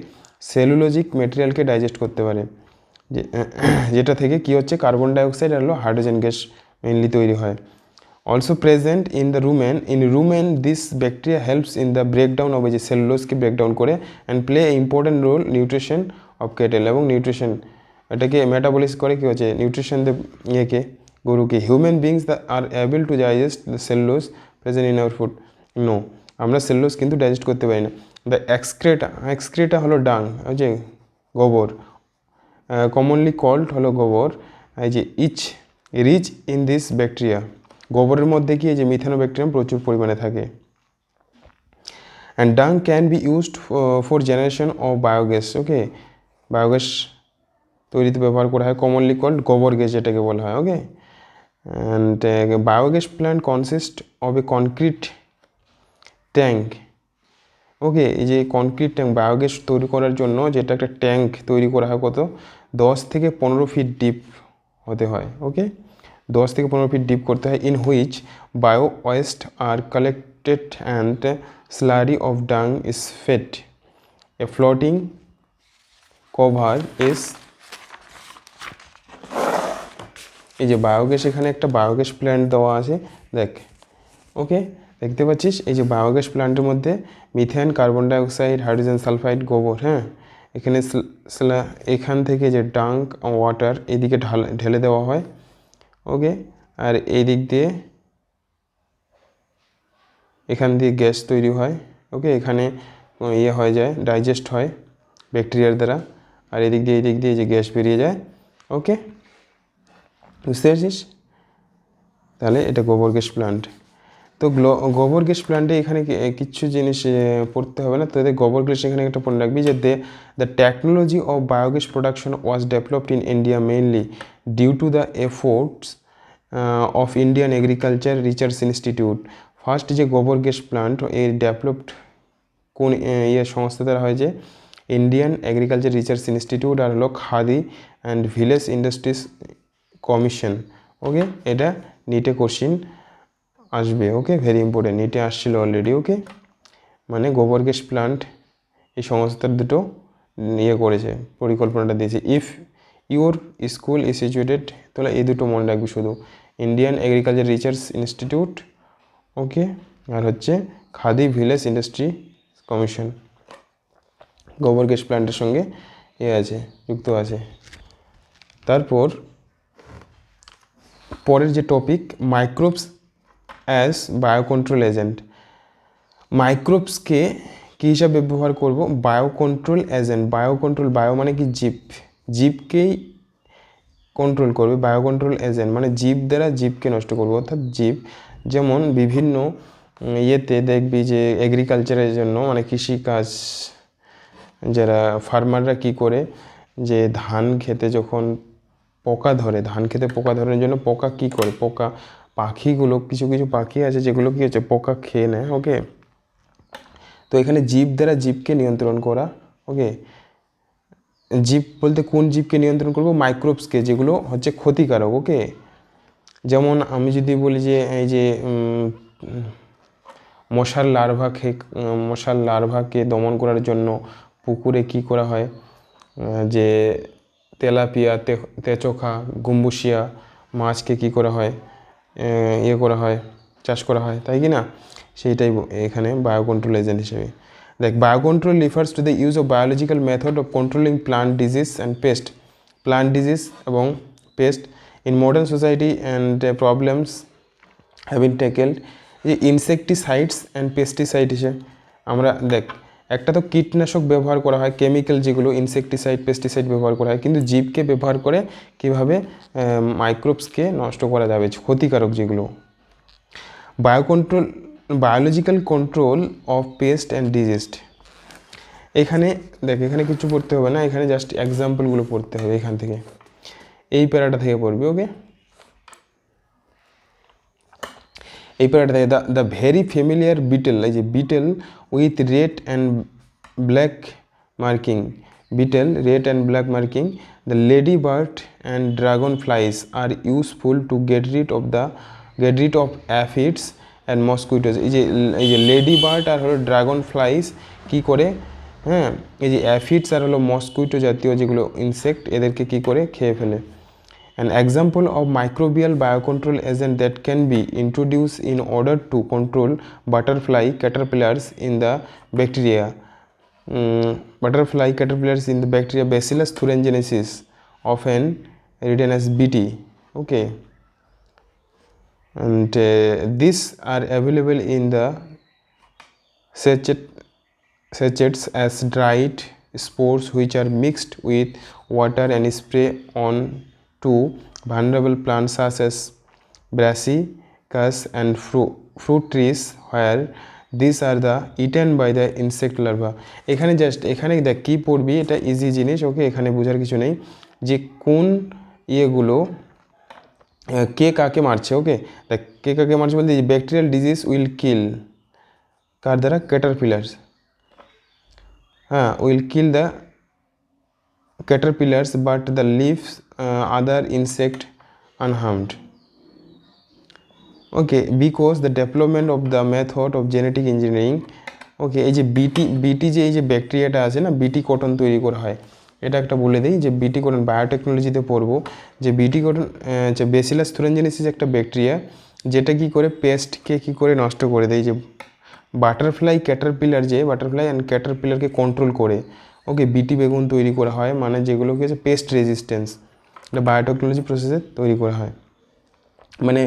সেলুলোজিক মেটেরিয়ালকে ডাইজেস্ট করতে পারে, যেটা থেকে কী হচ্ছে, কার্বন ডাইঅক্সাইড আর হলো হাইড্রোজেন গ্যাস মেনলি তৈরি হয়। Also present in the rumen this bacteria helps in the breakdown of, এই যে সেলুলোজকে ব্রেকডাউন করে, and play a important role nutrition of cattle, এবং নিউট্রিশন এটাকে মেটাবলিস করে কী হচ্ছে, নিউট্রিশন ইয়েকে, গরুকে। Human beings are able to digest the cellulose present in our food. No, আমরা সেলুলোজ কিন্তু ডাইজেস্ট করতে পারি না। দ্য এক্সক্রেটা হলো ডাং, ওই যে গোবর, কমনলি কল্ড হলো গোবর, এই যে রিচ ইন দিস ব্যাকটেরিয়া। গোবরের মধ্যে কি, এই যে মিথেনোব্যাকটেরিয়াম প্রচুর পরিমাণে থাকে। অ্যান্ড ডাং can be used for generation of biogas, okay, biogas তৈরিতে ব্যবহার করা হয়, কমনলি কল্ড গোবর গ্যাস যেটাকে বলা হয়, okay. And biogas plant consist of a concrete tank, okay. এই যে কনক্রিট ট্যাঙ্ক, বায়োগ্যাস তৈরি করার জন্য যেটা একটা ট্যাঙ্ক তৈরি করা হয়, কত, 10 থেকে 15 ফিট ডিপ হতে হয়, ওকে, 10 থেকে 15 ফিট ডিপ করতে হয়। In which bio waste are collected and slurry of dung is fed, a floating cover is, এই যে বায়োগ্যাস, এখানে একটা বায়োগ্যাস প্ল্যান্ট দেওয়া আছে, দেখ, ওকে, দেখতে পাচ্ছিস, এই যে বায়োগ্যাস প্ল্যান্টের মধ্যে methane, carbon dioxide, hydrogen sulphide, গোবর, হ্যাঁ, এখানে এখান থেকে যে ডাঙ্ক ওয়াটার এদিকে ঢেলে দেওয়া হয়, ওকে, আর এই দিক দিয়ে এখান দিয়ে গ্যাস তৈরি হয়, ওকে, এখানে ইয়ে হয়ে যায়, ডাইজেস্ট হয় ব্যাকটেরিয়ার দ্বারা, আর এই দিক দিয়ে যে গ্যাস বেরিয়ে যায়, ওকে, বুঝতে পারছিস? তাহলে এটা গোবর গ্যাস প্ল্যান্ট। তো গোবর গ্যাস প্ল্যান্টে এখানে কিছু জিনিস পড়তে হবে না, তো এদের গোবর গ্যাস এখানে একটা পড়ে রাখবি যে the technology of biogas production was developed in India mainly due to the efforts of Indian agriculture research institute. First যে গোবর গ্যাস প্ল্যান্ট এই ডেভেলপড কোন সংস্থা দ্বারা হয়েছে, ইন্ডিয়ান এগ্রিকালচার রিসার্চ ইনস্টিটিউট আর হলো Khadi and Village Industries Commission, okay. এটা নিটে কোশ্চিন আসবে, ওকে, ভেরি ইম্পর্টেন্ট, নিটে আসছিল অলরেডি, ওকে। মানে গোবর গ্যাস প্ল্যান্ট এই সংস্থার দুটো করেছে, পরিকল্পনাটা দিয়েছে। If your school is situated, তাহলে এই দুটো মনে রাখবি শুধু, ইন্ডিয়ান এগ্রিকালচার রিসার্চ ইনস্টিটিউট, ওকে, আর হচ্ছে খাদি ভিলেজ ইন্ডাস্ট্রি কমিশন, গোবর গ্যাস প্ল্যান্টের সঙ্গে আছে, যুক্ত আছে। তারপর পরের যে topic, microbes as biocontrol agent. মাইক্রোবসকে কী হিসাবে ব্যবহার করব, বায়োকন্ট্রোল এজেন্ট। বায়ো মানে কি, জীবকেই কন্ট্রোল করবে, বায়োকন্ট্রোল এজেন্ট মানে জীব দ্বারা জীবকে নষ্ট করবে, অর্থাৎ জীব, যেমন বিভিন্ন দেখবি যে এগ্রিকালচারের জন্য মানে কৃষিকাজ যারা ফার্মাররা কি করে, যে ধান খেতে যখন পোকা ধরে, ধান খেতে পোকা ধরার জন্য পোকা কি করে, পাখিগুলো, কিছু পাখি আছে যেগুলো কি হচ্ছে, পোকা খেয়ে নেয়, ওকে। তো এখানে জীব দ্বারা জীবকে নিয়ন্ত্রণ করা, ওকে। জীব বলতে কোন জীবকে নিয়ন্ত্রণ করব, মাইক্রোবসকে, যেগুলো হচ্ছে ক্ষতিকারক, ওকে। যেমন আমি যদি বলি যে এই যে মশার লার্ভাকে দমন করার জন্য পুকুরে কি করা হয়, যে তেলাপিয়া, তেচোখা, গম্বুশিয়া মাছকে কি করা হয়, করা হয়, চাষ করা হয়, তাই কি না? সেইটাই এখানে বায়োকন্ট্রোল এজেন্ট হিসেবে দেখ। Biocontrol refers to the use of biological method of controlling plant disease and pest এবং pest in modern society and problems have been tackled. যে ইনসেকটিসাইডস অ্যান্ড পেস্টিসাইড হিসেবে আমরা দেখ, একটা তো কীটনাশক ব্যবহার করা হয়, কেমিক্যাল যেগুলো ইনসেকটিসাইড পেস্টিসাইড ব্যবহার করা হয়, কিন্তু জীবকে ব্যবহার করে কীভাবে মাইক্রোবসকে নষ্ট করা যাবে, ক্ষতিকারক যেগুলো। Biological control of pest and disease. এখানে দেখ, এখানে কিছু পড়তে হবে না, এখানে জাস্ট এক্সাম্পলগুলো পড়তে হবে এখান থেকে, এই প্যারাটা থেকে পড়বি। ওকে, এই প্যারাটা থেকে দ্য ভেরি ফ্যামিলিয়ার বিটেল, এই যে beetle with red and black marking, beetle red and black marking, the ladybird and dragonflies are useful to get rid of aphids and mosquitoes. এই যে লেডি বার্ড আর হলো ড্রাগন ফ্লাইস কী করে, হ্যাঁ, এই যে অ্যাফিডস আর হলো মসকুইটো জাতীয় যেগুলো ইনসেক্ট, এদেরকে কী করে খেয়ে ফেলে। An example of microbial biocontrol agent that can be introduced in order to control butterfly caterpillars in the bacteria. Butterfly caterpillars in the bacteria Bacillus thuringiensis, often written as BT. Okay, and these are available in the sachets as dried spores, which are mixed with water and spray on to vulnerable plants such as brassicas and fruit trees, where these are the eaten by the insect larva. এখানে জাস্ট এখানে দেখ কী পড়বি, এটা ইজি জিনিস। ওকে, এখানে বোঝার কিছু নেই যে কোন ইয়েগুলো কে কাকে মারছে। ওকে, দেখ কে কাকে মারছে বলতে ব্যাকটেরিয়াল ডিজিজ উইল কিল কার দ্বারা, ক্যাটারপিলার্স, হ্যাঁ, will kill the caterpillars but the leaves other insect unharmed. Okay, because the development of the method of genetic engineering. ওকে, এই যে বিটি যে এই যে ব্যাকটেরিয়াটা আছে না, বিটি কটন তৈরি করা হয়, এটা একটা বলে দিই যে বিটি কটন বায়োটেকনোলজিতে পড়বো যে বিটি কটন যে ব্যাসিলাস থুরিনজিয়েন্সিস একটা ব্যাকটেরিয়া যেটা কি করে পেস্টকে কি করে নষ্ট করে দেয়, যে বাটারফ্লাই অ্যান্ড ক্যাটারপিলারকে কন্ট্রোল করে। ওকে, বিটি বেগুন তৈরি করা হয়, মানে যেগুলোকে হচ্ছে পেস্ট রেজিস্ট্যান্স, এটা বায়োটেকনোলজি প্রসেসে তৈরি করা হয়। মানে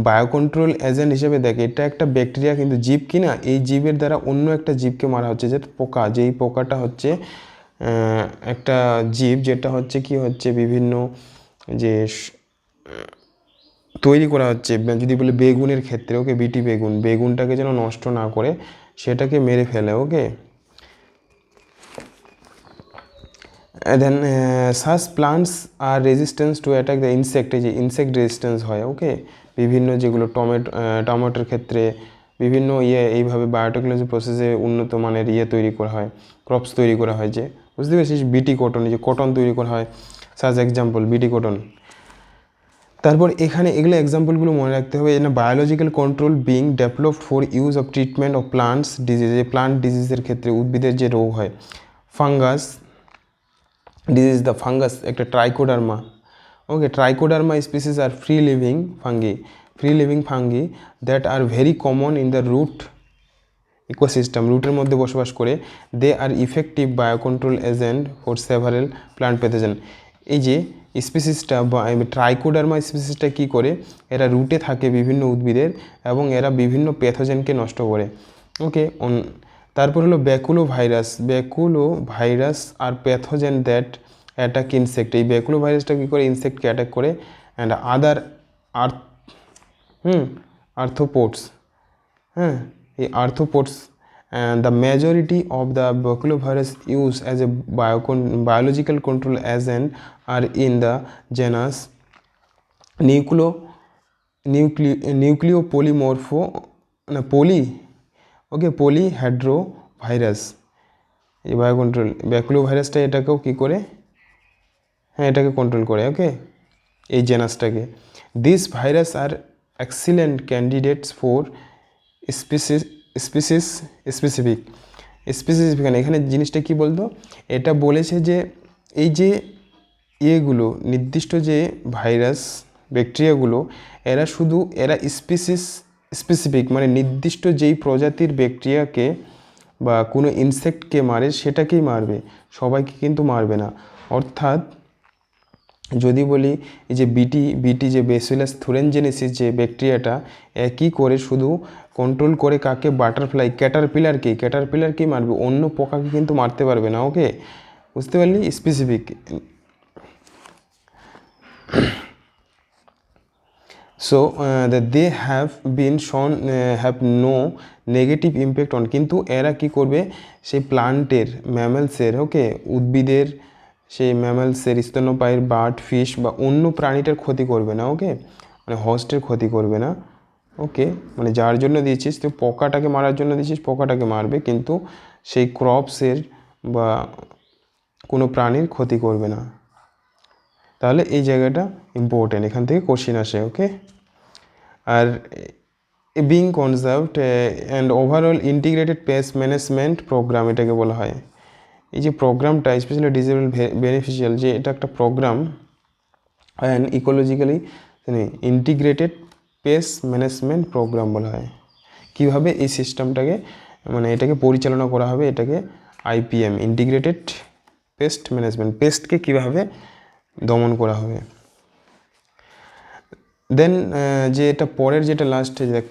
বায়োকন্ট্রোল এজেন্ট হিসেবে দেখে এটা একটা ব্যাকটেরিয়া, কিন্তু জীব কি না, এই জীবের দ্বারা অন্য একটা জীবকে মারা হচ্ছে, যে পোকা, যেই পোকাটা হচ্ছে একটা জীব যেটা হচ্ছে কি হচ্ছে বিভিন্ন যে তৈরি করা হচ্ছে, যদি বলে বেগুনের ক্ষেত্রে, ওকে, বিটি বেগুনটাকে যেন নষ্ট না করে সেটাকে মেরে ফেলে। Okay, then such plants are resistance to attack the insect, এই যে ইনসেক্ট রেজিস্ট্যান্স হয়। ওকে, বিভিন্ন যেগুলো টমেটোর ক্ষেত্রে বিভিন্ন এইভাবে বায়োটেকনোলজি প্রসেসে উন্নত মানের তৈরি করা হয়, ক্রপস তৈরি করা হয়, যে বুঝতে পেরেছিস, বিটি কটন, যে কটন তৈরি করা হয়, সাজ এক্সাম্পল বিটি কটন। তারপর এখানে এগুলো এক্সাম্পলগুলো মনে রাখতে হবে। এখানে biological control being developed for use of treatment of plants disease, এই প্লান্ট ডিজিজের ক্ষেত্রে উদ্ভিদের যে রোগ হয়, ফাঙ্গাস ডিজিজ, দ্য ফাঙ্গাস একটা trichoderma. Okay, trichoderma species are free living fungi that are very common in the root ecosystem, রুটের মধ্যে বসবাস করে। They are effective biocontrol agent for several plant pathogen. এই যে স্পিসিসটা বা ট্রাইকোডার্মা স্পিসিসটা কী করে, এরা রুটে থাকে বিভিন্ন উদ্ভিদের এবং এরা বিভিন্ন প্যাথোজেনকে নষ্ট করে। ওকে, তারপর হলো baculovirus are pathogen that attack insect, এই ব্যাকুলো ভাইরাসটা কী করে ইনসেক্টকে অ্যাটাক করে, অ্যান্ড আদার আর্থ্রোপোডস, হ্যাঁ, এই আর্থ্রোপোডস, and the majority of the baculovirus used as a biological control agent are in the genus polyhedrovirus. এই বায়োকন্ট্রোল ব্যাকুলোভাইরাসটা এটাকেও কী করে, হ্যাঁ, এটাকে কন্ট্রোল করে। ওকে, এই জেনাসটাকে। This virus are excellent candidates for specific, এখানে জিনিসটা কি বলতো, এটা বলেছে যে এই যে ইয়েগুলো নির্দিষ্ট যে ভাইরাস ব্যাকটেরিয়াগুলো, এরা স্পেসিফিক মানে নির্দিষ্ট যেই প্রজাতির ব্যাকটেরিয়াকে বা কোনো ইনসেক্টকে মারে সেটাকেই মারবে, সবাইকে কিন্তু মারবে না। অর্থাৎ যদি বলি এই যে বিটি যে ব্যাসিলাস থুরেনজেনেসিস যে ব্যাকটেরিয়াটা একই করে শুধু কন্ট্রোল করে কাকে, বাটারফ্লাই ক্যাটারপিলারকেই মারবে, অন্য পোকাকে কিন্তু মারতে পারবে না। ওকে, বুঝতে পারলি? Specific. So that they have been shown have no negative impact on, কিন্তু এরা কী করবে সেই প্লান্টের, ম্যামেলসের, ওকে, উদ্ভিদের, সেই ম্যামেলসের, স্তন্যপায়ীর, বার্ড, ফিশ বা অন্য প্রাণীটার ক্ষতি করবে না। ওকে, মানে হোস্টের ক্ষতি করবে না। ওকে, মানে যার জন্য দিয়েছিস তুই, পোকাটাকে মারার জন্য দিয়েছিস, পোকাটাকে মারবে, কিন্তু সেই ক্রপসের বা কোনো প্রাণীর ক্ষতি করবে না। তাহলে এই জায়গাটা ইম্পর্টেন্ট, এখান থেকে কোশ্চিন আসে। Okay, are being conserved and overall integrated pest management programme এটাকে বলা হয়। এই যে প্রোগ্রামটা স্পেশালি ডিজেবল বেনিফিশিয়াল, যে এটা একটা programme and ecologically integrated pest management programme বলা হয়। কীভাবে এই সিস্টেমটাকে, মানে এটাকে পরিচালনা করা হবে, এটাকে আইপিএম, ইন্টিগ্রেটেড পেস্ট ম্যানেজমেন্ট, পেস্টকে কীভাবে দমন করা হবে। দেন যে এটা পরের যেটা লাস্টে দেখ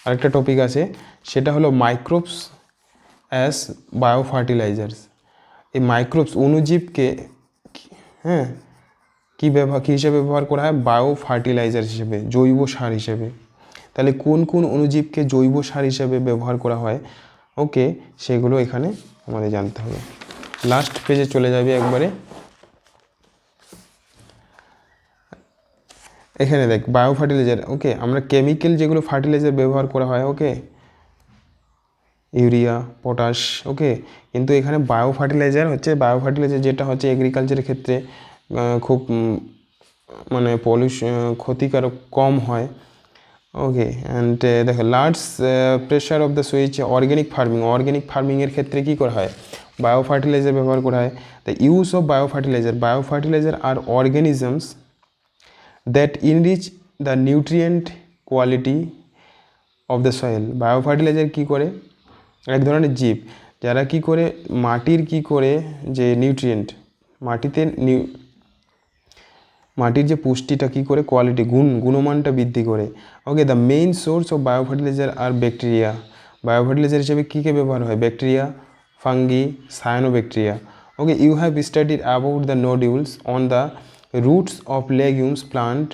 আরেকটা টপিক আছে, সেটা হলো মাইক্রোবস অ্যাজ বায়োফার্টিলাইজার্স। এই মাইক্রোবস, অণুজীবকে হ্যাঁ কী হিসেবে ব্যবহার করা হয়? বায়ো ফার্টিলাইজার হিসেবে, জৈব সার হিসেবে। তাহলে কোন কোন অণুজীবকে জৈব সার হিসেবে ব্যবহার করা হয়, ওকে, সেগুলো এখানে আমাদের জানতে হবে। লাস্ট পেজে চলে যাবে একবারে। এখানে দেখ বায়ো ফার্টিলাইজার। ওকে, আমরা কেমিক্যাল যেগুলো ফার্টিলাইজার ব্যবহার করা হয়, ওকে, ইউরিয়া, পটাশ, ওকে, কিন্তু এখানে বায়ো ফার্টিলাইজার হচ্ছে, বায়ো ফার্টিলাইজার যেটা হচ্ছে এগ্রিকালচারের ক্ষেত্রে খুব মানে ক্ষতিকারক কম হয়। ওকে, অ্যান্ড দেখো large pressure of the switch organic ফার্মিংয়ের ক্ষেত্রে কী করা হয়? বায়ো ফার্টিলাইজার ব্যবহার করা হয়। The use of biofertiliser are organisms that enrich the nutrient quality of the soil. Biofertiliser কী করে? এক ধরনের জীব যারা কি করে মাটির কি করে যে নিউট্রিয়েন্ট, মাটির যে পুষ্টিটা কী করে, কোয়ালিটি, গুণমানটা বৃদ্ধি করে। Okay, the main source of biofertiliser are bacteria. Biofertiliser হিসেবে কী ব্যবহার হয়? Bacteria, fungi, cyanobacteria. Okay, you have studied about the nodules on the roots of legumes plant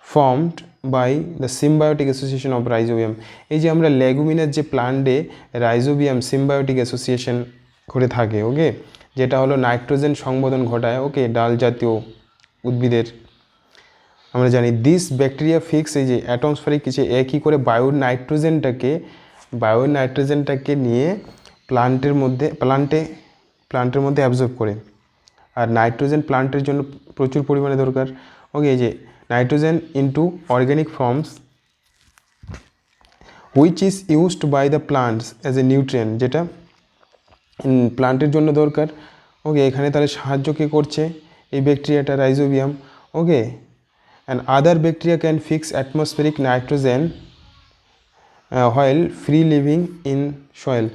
formed by the symbiotic association of rhizobium. এই যে আমরা লেগুমিনাস যে প্লান্টে রাইজোবিয়াম সিম্বায়োটিক অ্যাসোসিয়েশন করে থাকে, ওকে, যেটা হলো নাইট্রোজেন সংবধন ঘটায়, ওকে, ডাল জাতীয় উদ্ভিদের। আমরা জানি দিস ব্যাকটেরিয়া ফিক্স, এই যে অ্যাটমসফেরিক কিছু কী করে বায়ুর নাইট্রোজেনটাকে নিয়ে প্লান্টের মধ্যে অ্যাবজর্ব করে। আর নাইট্রোজেন প্লান্টের জন্য প্রচুর পরিমাণে দরকার। ওকে, এই যে nitrogen into organic forms which is used by the plants as a nutrient, যেটা প্লান্টের জন্য দরকার। ওকে, এখানে তাহলে সাহায্য কে করছে? এই ব্যাকটেরিয়াটা, rhizobium. Okay, and other bacteria can fix atmospheric nitrogen while free living in soil.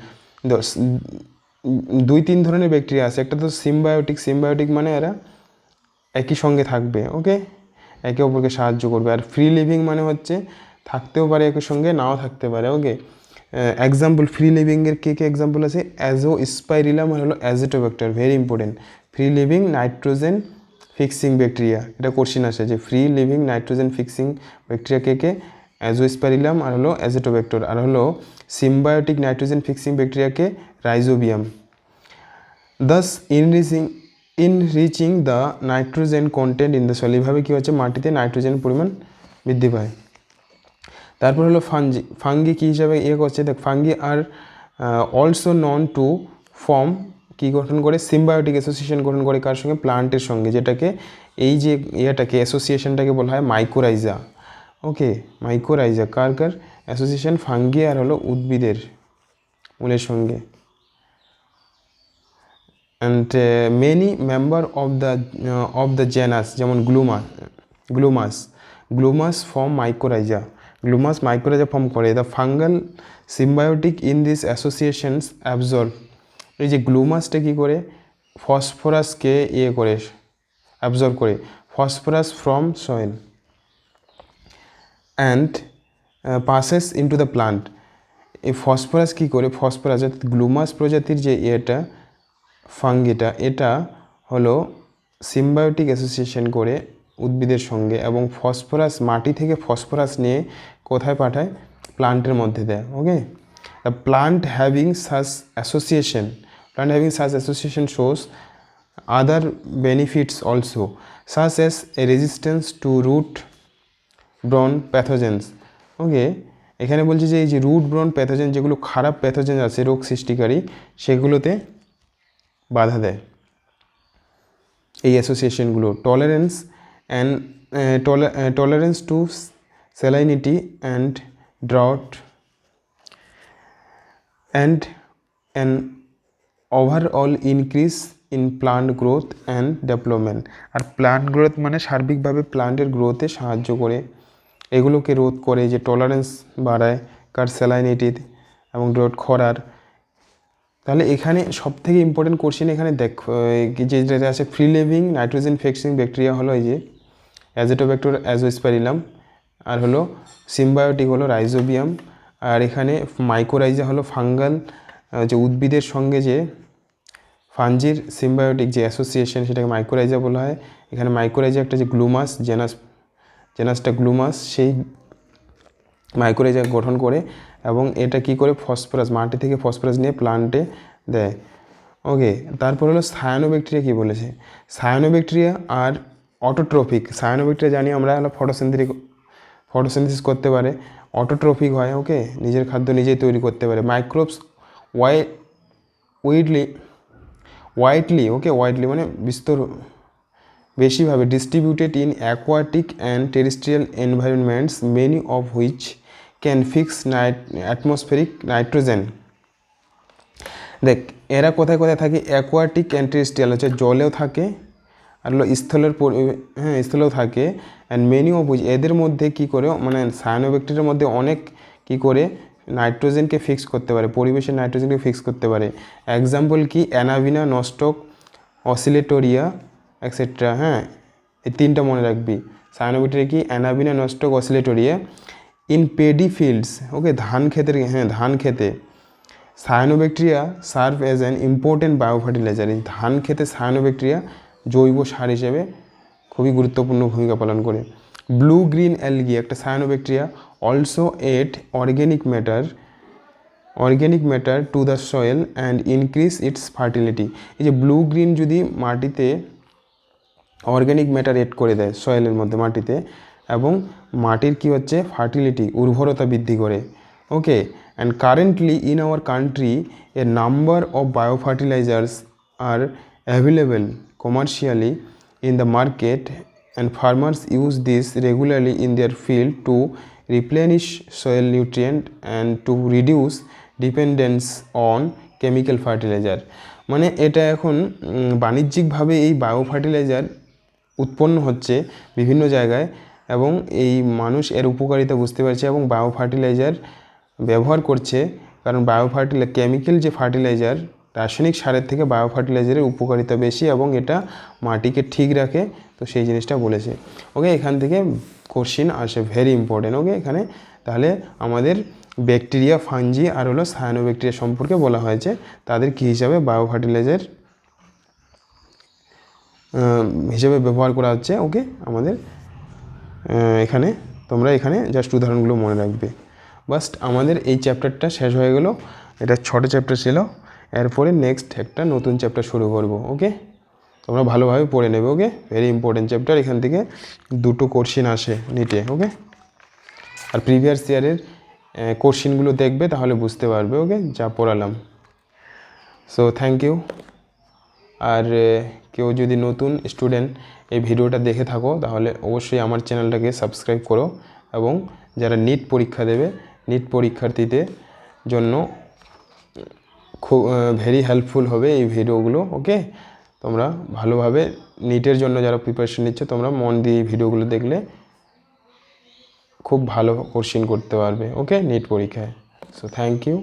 দুই তিন ধরনের ব্যাকটেরিয়া আছে, একটা তো সিম্বায়োটিক মানে এরা একই সঙ্গে থাকবে, ওকে, একে অপরকে সাহায্য করবে। আর ফ্রি লিভিং মানে হচ্ছে থাকতেও পারে একের সঙ্গে, নাও থাকতে পারে। ওকে, এক্সাম্পল ফ্রি লিভিংয়ের কে এক্সাম্পল আছে? অ্যাজোস্পাইরিলাম আর হলো azotobacter, very important. Free living nitrogen fixing bacteria, এটা কোশ্চিন আসে যে free living nitrogen fixing bacteria কে? অ্যাজোস্পাইরিলাম আর হলো অ্যাজিটোব্যাক্টর। আর হলো সিম্বায়োটিক নাইট্রোজেন ফিক্সিং ব্যাকটেরিয়াকে rhizobium. Thus enriching the nitrogen content in the soil. এইভাবে কী হচ্ছে? মাটিতে নাইট্রোজেনের পরিমাণ বৃদ্ধি পায়। তারপর হলো ফাঙ্গি কী হিসাবে করছে? দেখ, fungi are also known to form কী গঠন করে? সিম্বায়োটিক অ্যাসোসিয়েশন গঠন করে কার সঙ্গে? প্লান্টের সঙ্গে, যেটাকে এই যে অ্যাসোসিয়েশনটাকে বলা হয় মাইকোরাইজা। ওকে, মাইকোরাইজা কার অ্যাসোসিয়েশন? ফাঙ্গি আর হলো উদ্ভিদের মূলের সঙ্গে। And many member of the genus, যেমন গ্লুমাস ফর্ম মাইকোরাইজা, ফর্ম করে। The fungal symbiotic in this associations absorb. এই যে গ্লুমাসটা কী করে? ফসফরাসকে করে অ্যাবজর্ব করে phosphorus from soil and passes into the plant. এই ফসফরাস কী করে, ফসফরাস অর্থাৎ গ্লুমাস প্রজাতির যে এটা ফাঙ্গিটা, এটা হলো সিম্বায়োটিক অ্যাসোসিয়েশন করে উদ্ভিদের সঙ্গে এবং ফসফরাস মাটি থেকে ফসফরাস নিয়ে কোথায় পাঠায়, প্লান্টের মধ্যে দেয়। Okay, the plant having such association shows other benefits also such as a resistance to root borne pathogens. Okay, এখানে বলছে যে এই যে রুট ব্রন প্যাথোজেন, যেগুলো খারাপ প্যাথোজেন আছে রোগ সৃষ্টিকারী, সেগুলোতে বাধা দেয় এই অ্যাসোসিয়েশনগুলো। Tolerance to salinity and drought and an overall increase in plant growth and development. আর প্লান্ট গ্রোথ মানে সার্বিকভাবে প্লান্টের গ্রোথে সাহায্য করে, এগুলোকে রোধ করে, যে টলারেন্স বাড়ায় কার স্যালাইনিটি এবং ড্রাউট খরার। তাহলে এখানে সবথেকে ইম্পর্টেন্ট কোশ্চেন এখানে দেখো যেটা আছে, free living nitrogen fixing bacteria হলো এই যে অ্যাজেটোব্যাক্টর অ্যাজোস্পারিলাম, আর হলো সিম্বায়োটিক হলো রাইজোবিয়াম, আর এখানে মাইকোরাইজা হলো ফাঙ্গাল, যে উদ্ভিদের সঙ্গে যে ফাঞ্জির সিম্বায়োটিক যে অ্যাসোসিয়েশন সেটাকে মাইকোরাইজা বলা হয়। এখানে মাইকোরাইজা একটা যে গ্লুমাস জেনাসটা গ্লুমাস, সেই মাইকোরাইজা গঠন করে এবং এটা কি করে ফসফরাস মাটি থেকে ফসফরাস নিয়ে প্লান্টে দেয়। ওকে, তারপর হলো সায়ানোব্যাকটেরিয়া কি বলেছে, সায়ানোব্যাকটেরিয়া আর অটোট্রফিক। সায়ানোব্যাকটেরিয়া জানি আমরা হলো ফটোসিনথেসিস করতে পারে, অটোট্রফিক হয়। ওকে, নিজের খাদ্য নিজেই তৈরি করতে পারে। মাইক্রোবস ওয়াইডলি মানে বেশিভাবে distributed in aquatic and terrestrial environments, many of which can fix atmospheric nitrogen. দেখ এরা কোথায় কোথায় থাকে, অ্যাকোয়াটিক অ্যান্ড টেরেস্ট্রিয়াল হচ্ছে জলেও থাকে, আর হলো স্থলেও থাকে। অ্যান্ড মেনি অফ হুইচ, এদের মধ্যে কী করে, মানে সায়ানোব্যাকটেরিয়ার মধ্যে অনেক কী করে নাইট্রোজেনকে ফিক্স করতে পারে, পরিবেশের নাইট্রোজেনকে ফিক্স করতে পারে। এক্সাম্পল কি, অ্যানাভিনা, নস্টক, অসিলেটোরিয়া এক্সেট্রা। হ্যাঁ, এই তিনটা মনে রাখবি। সায়ানোব্যাকটেরিয়া কি, অ্যানাভিনা, নস্টক, অসিলেটোরিয়া। ইন পেডি ফিল্ডস, ওকে, ধান খেতে cyanobacteria serve as an important biofertiliser. এই ধান খেতে সায়ানোব্যাকটেরিয়া জৈব সার হিসেবে খুবই গুরুত্বপূর্ণ ভূমিকা পালন করে। ব্লু গ্রিন অ্যালগি একটা cyanobacteria, also add organic matter to the soil and increase its fertility. এই যে ব্লু গ্রিন যদি মাটিতে অর্গ্যানিক ম্যাটার এড করে দেয় সয়েলের মধ্যে মাটিতে, এবং মাটির কি হচ্ছে, ফার্টিলিটি উর্বরতা বৃদ্ধি করে। Okay, and currently in our country a number of biofertilisers are available commercially in the market, and farmers use this regularly in their field to replenish soil nutrient and to reduce dependence on chemical fertilizer. মানে এটা এখন বাণিজ্যিকভাবে এই বায়ো ফার্টিলাইজার উৎপন্ন হচ্ছে বিভিন্ন জায়গায়, এবং এই মানুষ এর উপকারিতা বুঝতে পারছে এবং বায়ো ফার্টিলাইজার ব্যবহার করছে। কারণ কেমিক্যাল যে ফার্টিলাইজার, রাসায়নিক সারের থেকে বায়ো ফার্টিলাইজারের উপকারিতা বেশি এবং এটা মাটিকে ঠিক রাখে। তো সেই জিনিসটা বলেছে। ওকে, এখান থেকে কোশ্চিন আসে, ভেরি ইম্পর্টেন্ট। ওকে, এখানে তাহলে আমাদের ব্যাকটেরিয়া, ফাঞ্জি আর হলো সায়ানোব্যাকটেরিয়া সম্পর্কে বলা হয়েছে, তাদের কী হিসাবে বায়ো ফার্টিলাইজার হিসেবে ব্যবহার করা হচ্ছে। ওকে, আমাদের এখানে তোমরা এখানে জাস্ট উদাহরণগুলো মনে রাখবে। বাস আমাদের এই চ্যাপ্টারটা শেষ হয়ে গেল। এটা 6টা চ্যাপ্টার ছিল, এরপরে নেক্সট একটা নতুন চ্যাপ্টার শুরু করব। ওকে, তোমরা ভালোভাবে পড়ে নেবে। ওকে, ভেরি ইম্পর্টেন্ট চ্যাপ্টার, এখান থেকে 2টো কোশ্চিন আসে নিটে। ওকে, আর প্রিভিয়াস ইয়ারের কোশ্চিনগুলো দেখবে, তাহলে বুঝতে পারবে। ওকে, যা পড়ালাম। So thank you. আর কেউ যদি নতুন স্টুডেন্ট এই ভিডিওটা দেখে থাকো, তাহলে অবশ্যই আমার চ্যানেলটাকে সাবস্ক্রাইব করো, এবং যারা নিট পরীক্ষা দেবে, নিট পরীক্ষার্থীদের জন্য খুব ভেরি হেল্পফুল হবে এই ভিডিওগুলো। ওকে, তোমরা ভালোভাবে নিটের জন্য যারা প্রিপারেশন নিচ্ছ, তোমরা মন দিয়ে এই ভিডিওগুলো দেখলে খুব ভালো কোশ্চিন করতে পারবে। ওকে, নিট পরীক্ষায়। So thank you.